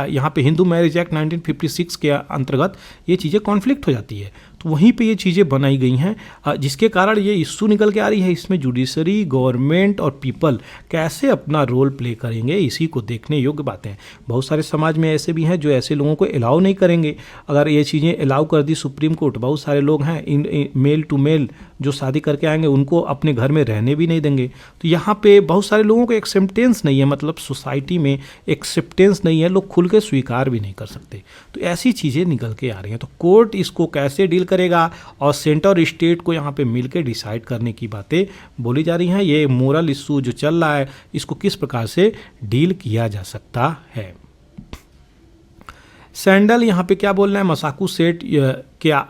यहाँ पे हिंदू मैरिज एक्ट 1956 के अंतर्गत ये चीज़ें कॉन्फ्लिक्ट हो जाती है। तो वहीं पे ये चीज़ें बनाई गई हैं जिसके कारण ये इशू निकल के आ रही है। इसमें जुडिशरी, गवर्नमेंट और पीपल कैसे अपना रोल प्ले करेंगे, इसी को देखने योग्य बातें हैं। बहुत सारे समाज में ऐसे भी हैं जो ऐसे लोगों को अलाउ नहीं करेंगे। अगर ये चीज़ें अलाउ कर दी सुप्रीम कोर्ट, बहुत सारे लोग हैं इन मेल टू मेल जो शादी करके आएंगे उनको अपने घर में रहने भी नहीं देंगे। तो यहाँ पे बहुत सारे लोगों को एक्सेप्टेंस नहीं है, मतलब सोसाइटी में एक्सेप्टेंस नहीं है, लोग खुल के स्वीकार भी नहीं कर सकते। तो ऐसी चीज़ें निकल के आ रही हैं। तो कोर्ट इसको कैसे डील करेगा और सेंटर और स्टेट को यहाँ पे मिलकर डिसाइड करने की बातें बोली जा रही हैं। ये मोरल इशू जो चल रहा है इसको किस प्रकार से डील किया जा सकता है। सैंडल यहाँ पे क्या बोल रहे हैं, मसाचुसेट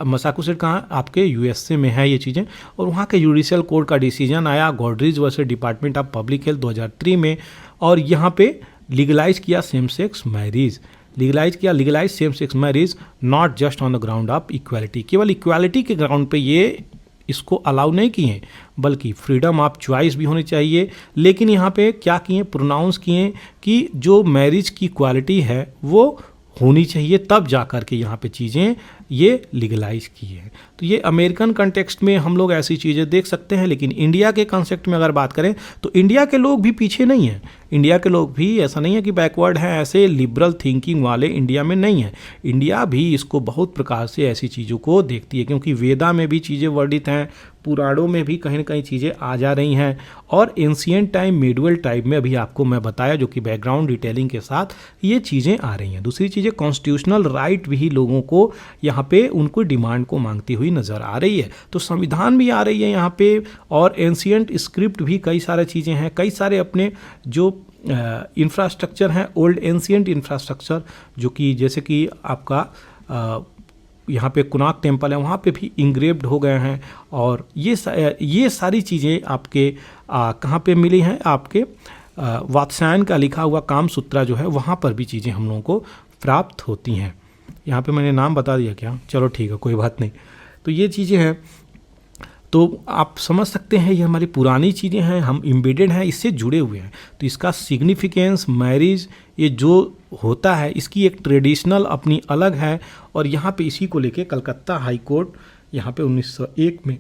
मसाचुसेट कहाँ, आपके यूएसए में है ये चीज़ें, और वहाँ के जुडिशियल कोर्ट का डिसीजन आया Goodridge versus department of public health 2003 में, और यहाँ पे लीगलाइज किया same sex marriage, legalise same sex marriage not just on the ground of equality, केवल इक्वालिटी के ग्राउंड पे ये इसको अलाउ नहीं किए बल्कि फ्रीडम ऑफ चॉइस भी होनी चाहिए। लेकिन यहाँ पे क्या किए, प्रोनाउंस किए कि जो मैरिज की क्वालिटी है वो होनी चाहिए, तब जा कर के यहाँ पे चीज़ें ये लीगलाइज किए हैं। तो ये अमेरिकन कंटेक्स्ट में हम लोग ऐसी चीज़ें देख सकते हैं, लेकिन इंडिया के कंसेप्ट में अगर बात करें तो इंडिया के लोग भी पीछे नहीं हैं। इंडिया के लोग भी ऐसा नहीं है कि बैकवर्ड हैं, ऐसे लिबरल थिंकिंग वाले इंडिया में नहीं है। इंडिया भी इसको बहुत प्रकार से ऐसी चीज़ों को देखती है, क्योंकि वेदा में भी चीज़ें वर्णित हैं, पुराणों में भी कहीं ना कहीं चीज़ें आ जा रही हैं, और एंशिएंट टाइम मिडुअल टाइम में अभी आपको मैं बताया जो कि बैकग्राउंड डिटेलिंग के साथ ये चीज़ें आ रही हैं। दूसरी चीज़ें कॉन्स्टिट्यूशनल राइट भी लोगों को यहाँ पे उनको डिमांड को मांगती हुई नज़र आ रही है। तो संविधान भी आ रही है यहाँ पे, और एंशिएंट स्क्रिप्ट भी कई सारी चीज़ें हैं, कई सारे अपने जो इंफ्रास्ट्रक्चर हैं, ओल्ड एंशिएंट इंफ्रास्ट्रक्चर, जो कि जैसे कि आपका यहाँ पे कुनाक टेम्पल है, वहाँ पे भी इंग्रेव्ड हो गए हैं। और ये सारी चीज़ें आपके कहाँ पे मिली हैं, आपके वात्स्यायन का लिखा हुआ काम सूत्रा जो है वहाँ पर भी चीज़ें हम लोगों को प्राप्त होती हैं। यहाँ पे मैंने नाम बता दिया क्या? चलो ठीक है, कोई बात नहीं। तो ये चीज़ें हैं, तो आप समझ सकते हैं ये हमारी पुरानी चीज़ें हैं, हम एम्बेडेड हैं, इससे जुड़े हुए हैं। तो इसका सिग्निफिकेंस, मैरिज, ये जो होता है इसकी एक ट्रेडिशनल अपनी अलग है। और यहाँ पे इसी को लेके कलकत्ता हाई कोर्ट यहाँ पे 1901 में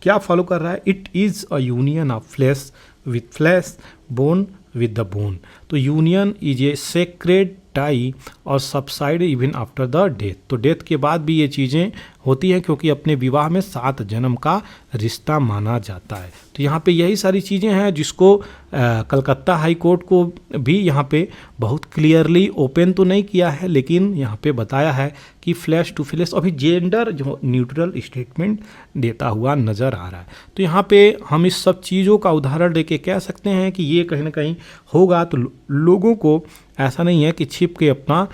क्या फॉलो कर रहा है, it is a union of flesh with flesh, bone with the bone. तो union is a sacred tie और subside even after the death. तो डेथ के बाद भी ये चीज़ें होती हैं, क्योंकि अपने विवाह में 7 जन्म का रिश्ता माना जाता है। तो यहाँ पे यही सारी चीज़ें हैं जिसको कलकत्ता हाई कोर्ट को भी यहाँ पे बहुत क्लियरली ओपन तो नहीं किया है, लेकिन यहाँ पे बताया है कि फ्लैश टू फ्लैश, अभी जेंडर जो न्यूट्रल स्टेटमेंट देता हुआ नज़र आ रहा है। तो यहाँ पे हम इस सब चीज़ों का उदाहरण देके कह सकते हैं कि ये कहीं ना कहीं होगा। तो लोगों को ऐसा नहीं है कि छिप के अपना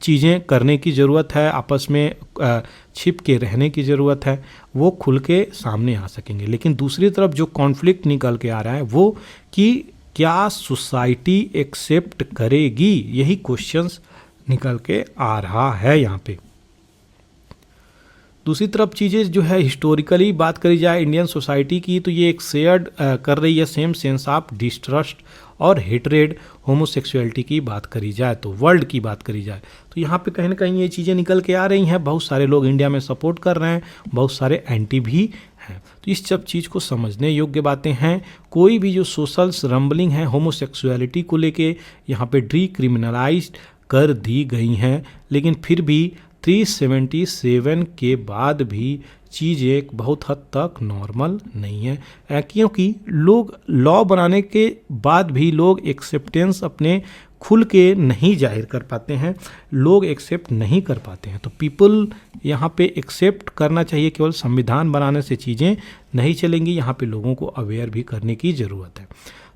चीज़ें करने की ज़रूरत है, आपस में छिप के रहने की ज़रूरत है, वो खुल के सामने आ सकेंगे। लेकिन दूसरी तरफ जो कॉन्फ्लिक्ट निकल के आ रहा है वो कि क्या सोसाइटी एक्सेप्ट करेगी, यही क्वेश्चंस निकल के आ रहा है यहाँ पे। दूसरी तरफ चीज़ें जो है हिस्टोरिकली बात करी जाए इंडियन सोसाइटी की, तो ये एक शेयर्ड कर रही है सेम सेंस ऑफ डिस्ट्रस्ट और हेटरेड होमोसेक्सुअलिटी की बात करी जाए, तो वर्ल्ड की बात करी जाए तो यहाँ पे कहीं ना कहीं ये चीज़ें निकल के आ रही हैं। बहुत सारे लोग इंडिया में सपोर्ट कर रहे हैं, बहुत सारे एंटी भी हैं। तो इस सब चीज़ को समझने योग्य बातें हैं। कोई भी जो सोशल रंबलिंग है होमोसेक्सुअलिटी को लेके यहाँ पे डिक्रिमिनलाइज कर दी गई हैं, लेकिन फिर भी 377 के बाद भी चीज़ें बहुत हद तक नॉर्मल नहीं है, क्योंकि लोग लॉ बनाने के बाद भी लोग एक्सेप्टेंस अपने खुल के नहीं जाहिर कर पाते हैं, लोग एक्सेप्ट नहीं कर पाते हैं। तो पीपल यहाँ पे एक्सेप्ट करना चाहिए, केवल संविधान बनाने से चीज़ें नहीं चलेंगी, यहाँ पे लोगों को अवेयर भी करने की ज़रूरत है।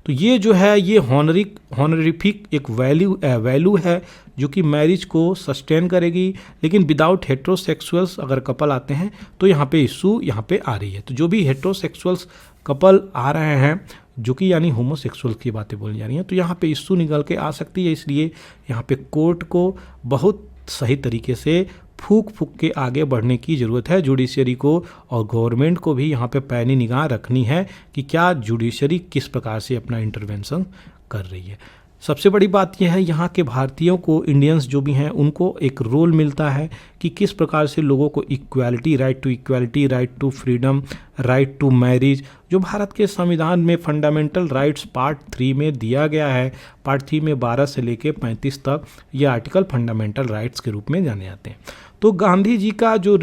तो ये जो है ये हॉनरिफिक एक वैल्यू है जो कि मैरिज को सस्टेन करेगी, लेकिन विदाउट हेट्रोसेक्सुअल्स अगर कपल आते हैं तो यहाँ पे इशू यहाँ पे आ रही है। तो जो भी हेट्रोसेक्सुअल्स कपल आ रहे हैं जो कि यानी होमोसेक्सुअल की बातें बोली जा रही हैं, तो यहाँ पे इशू निकल के आ सकती है। इसलिए यहाँ पे कोर्ट को बहुत सही तरीके से फूक के आगे बढ़ने की ज़रूरत है, जुडिशरी को और गवर्नमेंट को भी यहाँ पे पैनी निगाह रखनी है कि क्या जुडिशरी किस प्रकार से अपना इंटरवेंशन कर रही है। सबसे बड़ी बात यह है यहाँ के भारतीयों को, इंडियंस जो भी हैं, उनको एक रोल मिलता है कि किस प्रकार से लोगों को equality, right to equality, right to freedom, right to marriage, जो भारत के संविधान में फंडामेंटल राइट्स पार्ट 3 में दिया गया है। पार्ट 3 में 12 से लेकर 35 तक ये आर्टिकल फंडामेंटल राइट्स के रूप में जाने जाते हैं। तो गांधी जी का जो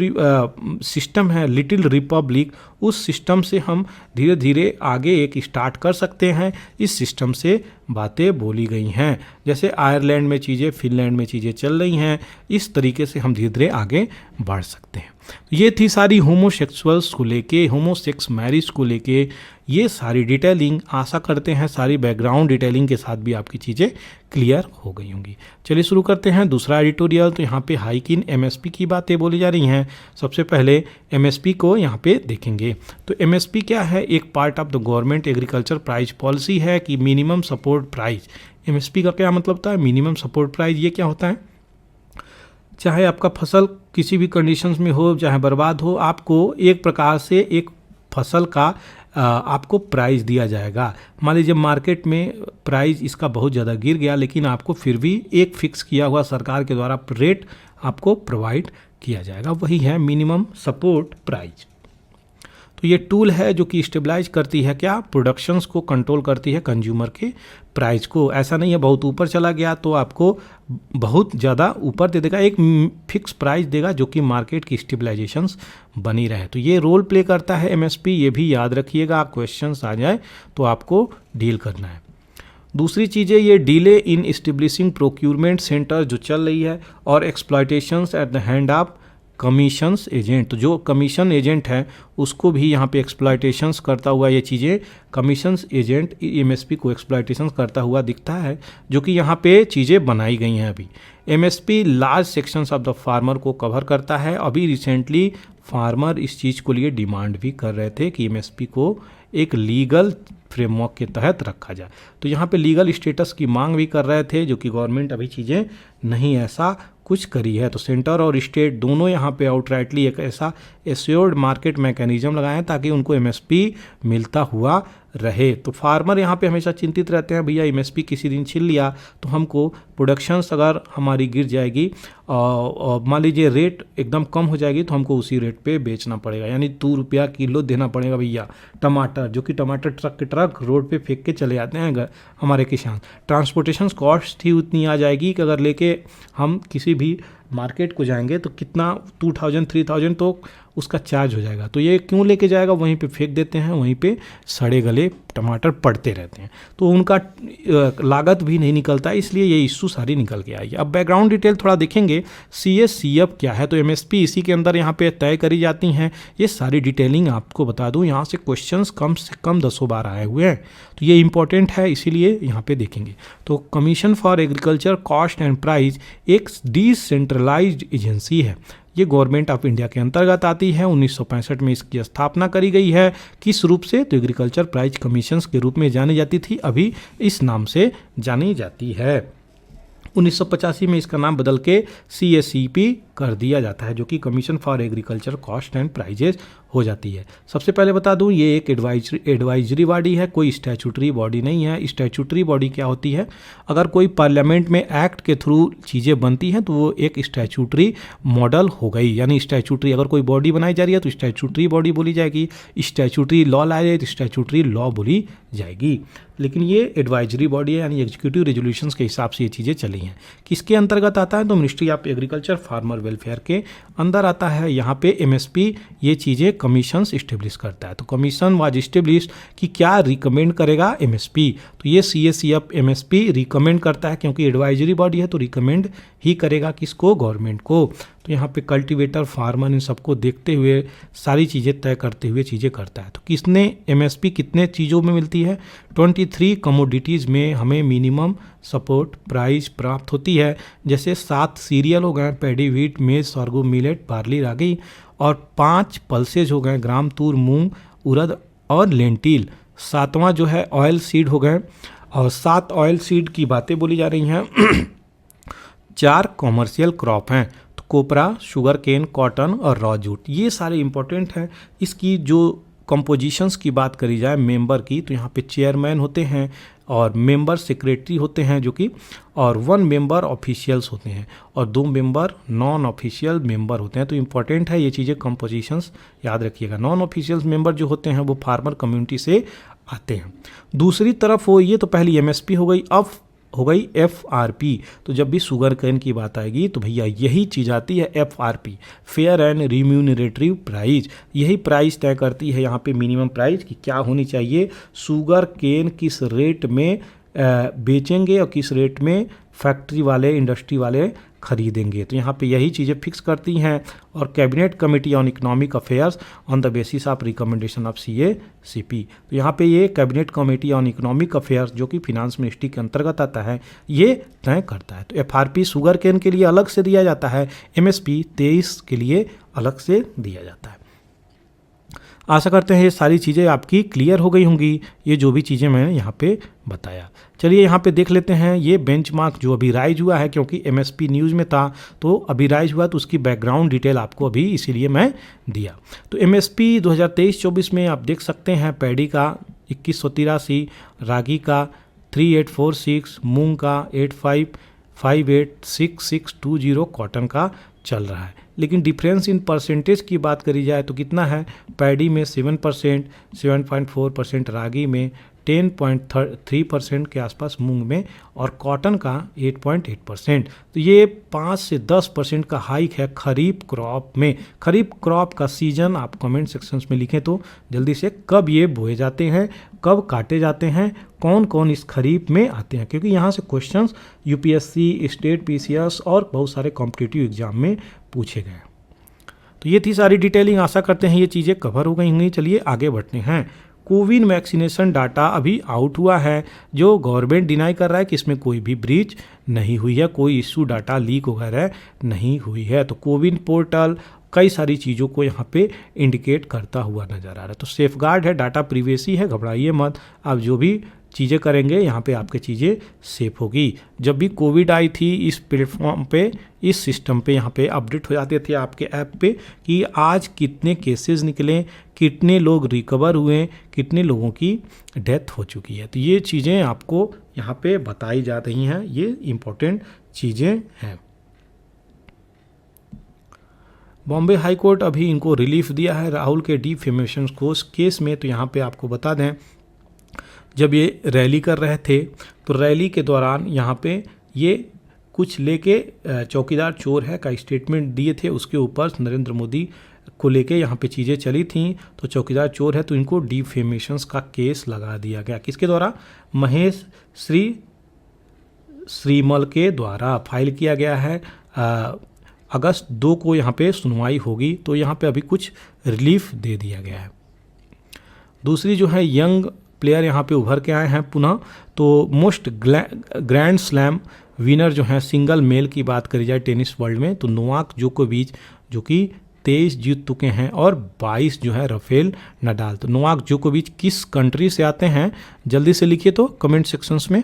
सिस्टम है लिटिल रिपब्लिक, उस सिस्टम से हम धीरे धीरे आगे एक स्टार्ट कर सकते हैं। इस सिस्टम से बातें बोली गई हैं, जैसे आयरलैंड में चीज़ें, फिनलैंड में चीज़ें चल रही हैं, इस तरीके से हम धीरे धीरे आगे बढ़ सकते हैं। ये थी सारी होमोसेक्सुअल्स को लेके, होमोसेक्स मैरिज को लेके ये सारी डिटेलिंग। आशा करते हैं सारी बैकग्राउंड डिटेलिंग के साथ भी आपकी चीज़ें क्लियर हो गई होंगी। चलिए शुरू करते हैं दूसरा एडिटोरियल। तो यहाँ पे हाइक इन एमएसपी की बातें बोली जा रही हैं। सबसे पहले एमएसपी को यहाँ पे देखेंगे। तो एमएसपी क्या है? एक part of the government agriculture price policy है कि मिनिमम सपोर्ट प्राइस। एमएसपी का क्या मतलब होता है? Minimum support price. ये क्या होता है? चाहे आपका फसल किसी भी कंडीशंस में हो, चाहे बर्बाद हो, आपको एक प्रकार से एक फसल का आपको प्राइस दिया जाएगा। मान लीजिए मार्केट में प्राइस इसका बहुत ज़्यादा गिर गया, लेकिन आपको फिर भी एक फिक्स किया हुआ सरकार के द्वारा रेट आपको प्रोवाइड किया जाएगा, वही है मिनिमम सपोर्ट प्राइस। तो ये टूल है जो कि स्टेबलाइज करती है क्या, प्रोडक्शंस को कंट्रोल करती है कंज्यूमर के प्राइस को। ऐसा नहीं है बहुत ऊपर चला गया तो आपको बहुत ज़्यादा ऊपर दे देगा, एक फिक्स प्राइस देगा जो कि मार्केट की स्टेबलाइजेशंस बनी रहे। तो ये रोल प्ले करता है एमएसपी, ये भी याद रखिएगा, क्वेश्चंस आ जाए तो आपको डील करना है। दूसरी चीज़ें ये delay in establishing procurement centre जो चल रही है, और exploitations at the hand of commissions agent. तो जो कमीशन एजेंट है उसको भी यहाँ पे एक्सप्लॉयटेशंस करता हुआ ये चीज़ें, कमीशंस एजेंट एमएसपी को एक्सप्लॉयटेशंस करता हुआ दिखता है, जो कि यहाँ पे चीज़ें बनाई गई हैं। अभी MSP large sections of the farmer को कवर करता है। अभी रिसेंटली फार्मर इस चीज़ को लिए डिमांड भी कर रहे थे कि एमएसपी को एक लीगल फ्रेमवर्क के तहत रखा जाए। तो यहाँ पे लीगल स्टेटस की मांग भी कर रहे थे, जो कि गवर्नमेंट अभी चीज़ें नहीं ऐसा कुछ करी है। तो सेंटर और स्टेट दोनों यहाँ पे आउटराइटली एक ऐसा एश्योर्ड मार्केट मैकेनिज्म लगाएं ताकि उनको एमएसपी मिलता हुआ रहे। तो फार्मर यहाँ पे हमेशा चिंतित रहते हैं, भैया एमएसपी किसी दिन छिल लिया तो हमको प्रोडक्शंस अगर हमारी गिर जाएगी और मान लीजिए रेट एकदम कम हो जाएगी तो हमको उसी रेट पे बेचना पड़ेगा, यानी 2 रुपया किलो देना पड़ेगा भैया टमाटर, जो कि टमाटर ट्रक के ट्रक रोड पे फेंक के चले जाते हैं हमारे किसान। ट्रांसपोर्टेशन कॉस्ट ही उतनी आ जाएगी कि अगर लेके हम किसी भी मार्केट को जाएंगे तो कितना 2000 3000 तो उसका चार्ज हो जाएगा। तो ये क्यों लेके जाएगा, वहीं पे फेंक देते हैं, वहीं पे सड़े गले टमाटर पड़ते रहते हैं, तो उनका लागत भी नहीं निकलता, इसलिए ये इशू सारी निकल के आई है। अब बैकग्राउंड डिटेल थोड़ा देखेंगे, CSCF क्या है, तो एमएसपी इसी के अंदर यहाँ पे तय करी जाती हैं। ये सारी डिटेलिंग आपको बता दूँ, यहाँ से क्वेश्चंस कम से कम 10 बार आए हुए हैं, तो ये इंपॉर्टेंट है, इसीलिए यहाँ पे देखेंगे। तो commission for agriculture cost and price एक डिसेंट्रलाइज्ड एजेंसी है, ये गवर्नमेंट ऑफ इंडिया के अंतर्गत आती है। 1965 में इसकी स्थापना करी गई है। किस रूप से, तो एग्रीकल्चर प्राइस कमीशंस के रूप में जानी जाती थी, अभी इस नाम से जानी जाती है। 1985 में इसका नाम बदल के CSCP कर दिया जाता है, जो कि commission for agriculture cost and prices हो जाती है। सबसे पहले बता दूं, ये एक एडवाइजरी बॉडी है, कोई स्टैचूटरी बॉडी नहीं है। स्टैचूटरी बॉडी क्या होती है, अगर कोई पार्लियामेंट में एक्ट के थ्रू चीज़ें बनती हैं तो वो एक स्टैचूटरी मॉडल हो गई, यानी स्टैचूटरी अगर कोई बॉडी बनाई जा रही है तो स्टैचूटरी बॉडी बोली जाएगी, स्टैचूटरी लॉ लाया जाए तो स्टैचूटरी लॉ बोली जाएगी। लेकिन ये एडवाइजरी बॉडी है, यानी एग्जीक्यूटिव रेजोल्यूशंस के हिसाब से ये चीज़ें चली हैं। किसके अंतर्गत आता है, तो ministry of agriculture farmer welfare के अंदर आता है। यहाँ पे एमएसपी ये चीज़ें कमीशंस इस्टेब्लिश करता है। तो कमीशन वाज इस्टेब्लिश कि क्या रिकमेंड करेगा एमएसपी, तो ये CSCF एमएसपी रिकमेंड करता है, क्योंकि एडवाइजरी बॉडी है तो रिकमेंड ही करेगा किसको, गवर्नमेंट को। तो यहाँ पे कल्टीवेटर फार्मर इन सबको देखते हुए सारी चीज़ें तय करते हुए चीज़ें करता है। तो किसने एमएसपी कितने चीज़ों में मिलती है, 23 कमोडिटीज़ में हमें मिनिमम सपोर्ट प्राइस प्राप्त होती है। जैसे 7 सीरियल हो गए, पैडी, व्हीट, मेज, sorghum, मिलेट, बार्ली, रागी, और 5 पल्सेज हो गए, ग्राम, तूर, मूंग, उड़द और लेंटिल। 7वां जो है ऑयल सीड हो गए, और 7 ऑयल सीड की बातें बोली जा रही हैं। 4 कॉमर्शियल क्रॉप हैं, तो कोपरा, शुगर केन, कॉटन और रॉ जूट, ये सारे इंपॉर्टेंट हैं। इसकी जो कंपोजिशंस की बात करी जाए मेंबर की, तो यहाँ पे चेयरमैन होते हैं और मेंबर सेक्रेटरी होते हैं जो कि, और 1 मेंबर ऑफिशियल्स होते हैं और 2 मेंबर नॉन ऑफिशियल मेंबर होते हैं। तो इंपॉर्टेंट है ये चीज़ें, कंपोजिशंस याद रखिएगा। नॉन ऑफिशियल मेंबर जो होते हैं वो फार्मर कम्युनिटी से आते हैं। दूसरी तरफ वो, ये तो पहली एमएसपी हो गई, अब हो गई FRP। तो जब भी शुगर केन की बात आएगी तो भैया यही चीज़ आती है, FRP, fair and remunerative price. यही प्राइस तय करती है यहाँ पे मिनिमम प्राइस की क्या होनी चाहिए, शुगर केन किस रेट में बेचेंगे और किस रेट में फैक्ट्री वाले, इंडस्ट्री वाले खरीदेंगे। तो यहाँ पे यही चीज़ें फिक्स करती हैं। और cabinet committee on economic affairs on the basis of recommendation of CACP। तो यहाँ पे ये cabinet committee on economic affairs जो कि फिनांस मिनिस्ट्री के अंतर्गत आता है, ये तय करता है। तो FRP शुगर केन के लिए अलग से दिया जाता है, MSP 23 के लिए अलग से दिया जाता है। आशा करते हैं ये सारी चीज़ें आपकी क्लियर हो गई होंगी, ये जो भी चीज़ें मैंने यहाँ पे बताया। चलिए यहाँ पे देख लेते हैं ये बेंचमार्क जो अभी राइज हुआ है, क्योंकि MSP न्यूज़ में था तो अभी राइज हुआ, तो उसकी बैकग्राउंड डिटेल आपको अभी इसीलिए मैं दिया। तो MSP 2023-24 में आप देख सकते हैं, पैडी का 2183, रागी का 3846, मूंग का 8558, 6620, कॉटन का चल रहा है। लेकिन डिफरेंस इन परसेंटेज की बात करी जाए तो कितना है, पैडी में 7%, 7.4% रागी में, 10.3% के आसपास मूंग में, और कॉटन का 8.8%। तो ये 5 से 10% का हाइक है खरीफ क्रॉप में। खरीफ क्रॉप का सीजन आप कमेंट सेक्शंस में लिखें तो जल्दी से, कब ये बोए जाते हैं, कब काटे जाते हैं, कौन कौन इस खरीफ में आते हैं, क्योंकि यहाँ से क्वेश्चंस यूपीएससी, स्टेट पीसीएस और बहुत सारे कॉम्पिटिटिव एग्जाम में पूछे गए। तो ये थी सारी डिटेलिंग, आशा करते हैं ये चीज़ें कवर हो गई होंगी। चलिए आगे बढ़ते हैं। कोविन वैक्सीनेशन डाटा अभी आउट हुआ है, जो गवर्नमेंट डिनाई कर रहा है कि इसमें कोई भी ब्रीच नहीं हुई है, कोई इशू डाटा लीक वगैरह नहीं हुई है। तो कोविन पोर्टल कई सारी चीज़ों को यहाँ पे इंडिकेट करता हुआ नज़र आ रहा है। तो सेफगार्ड है, डाटा प्रिवेसी है, घबराइए मत। आप जो भी चीज़ें करेंगे यहाँ पे आपकी चीज़ें सेफ होगी। जब भी कोविड आई थी, इस प्लेटफॉर्म पे, इस सिस्टम पे यहाँ पे अपडेट हो जाते थे आपके ऐप पे कि आज कितने केसेस निकले, कितने लोग रिकवर हुए, कितने लोगों की डेथ हो चुकी है। तो ये चीज़ें आपको यहाँ पे बताई जा रही हैं, ये इम्पोर्टेंट चीज़ें हैं। बॉम्बे हाई कोर्ट अभी इनको रिलीफ दिया है राहुल के डिफेमेशन केस में। तो यहाँ पे आपको बता दें, जब ये रैली कर रहे थे तो रैली के दौरान यहाँ पे ये कुछ लेके चौकीदार चोर है का स्टेटमेंट दिए थे, उसके ऊपर नरेंद्र मोदी को लेके यहाँ पे चीज़ें चली थी। तो चौकीदार चोर है तो इनको डिफेमेशंस का केस लगा दिया गया। किसके द्वारा? महेश श्रीमल के द्वारा फाइल किया गया है। अगस्त 2 को यहाँ पे सुनवाई होगी। तो यहाँ पे अभी कुछ रिलीफ दे दिया गया है। दूसरी जो है, यंग प्लेयर यहाँ पे उभर के आए हैं पुनः। तो मोस्ट ग्रैंड स्लैम विनर जो है सिंगल मेल की बात करी जाए टेनिस वर्ल्ड में, तो नोवाक जोकोविच जो कि 23 जीत चुके हैं, और 22 जो है राफेल नडाल। तो नोवाक जोकोविच किस कंट्री से आते हैं, जल्दी से लिखिए तो कमेंट सेक्शंस में।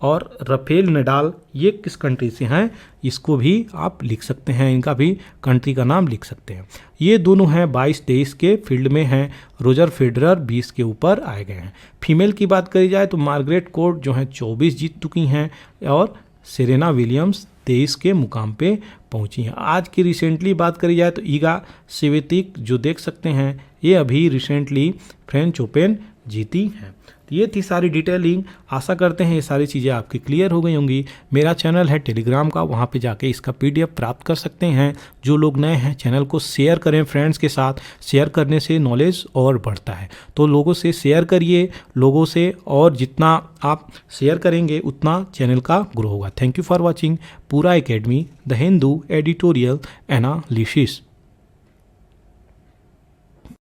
और राफेल नडाल ये किस कंट्री से हैं, इसको भी आप लिख सकते हैं, इनका भी कंट्री का नाम लिख सकते हैं। ये दोनों हैं 22-23 के फील्ड में हैं। रोजर फेडरर 20 के ऊपर आए गए हैं। फीमेल की बात करी जाए तो मार्गरेट कोर्ट जो है 24 जीत चुकी हैं, और सेरेना विलियम्स 23 के मुकाम पे पहुंची हैं। आज की रिसेंटली बात करी जाए तो ईगा स्वियातेक जो देख सकते हैं, ये अभी रिसेंटली फ्रेंच ओपन जीती हैं। तो ये थी सारी डिटेलिंग, आशा करते हैं ये सारी चीज़ें आपकी क्लियर हो गई होंगी। मेरा चैनल है टेलीग्राम का, वहाँ पे जाके इसका PDF प्राप्त कर सकते हैं। जो लोग नए हैं चैनल को शेयर करें फ्रेंड्स के साथ, शेयर करने से नॉलेज और बढ़ता है। तो लोगों से शेयर करिए, लोगों से, और जितना आप शेयर करेंगे उतना चैनल का ग्रो होगा। थैंक यू फॉर वॉचिंग पूरा academy the Hindu editorial analysis.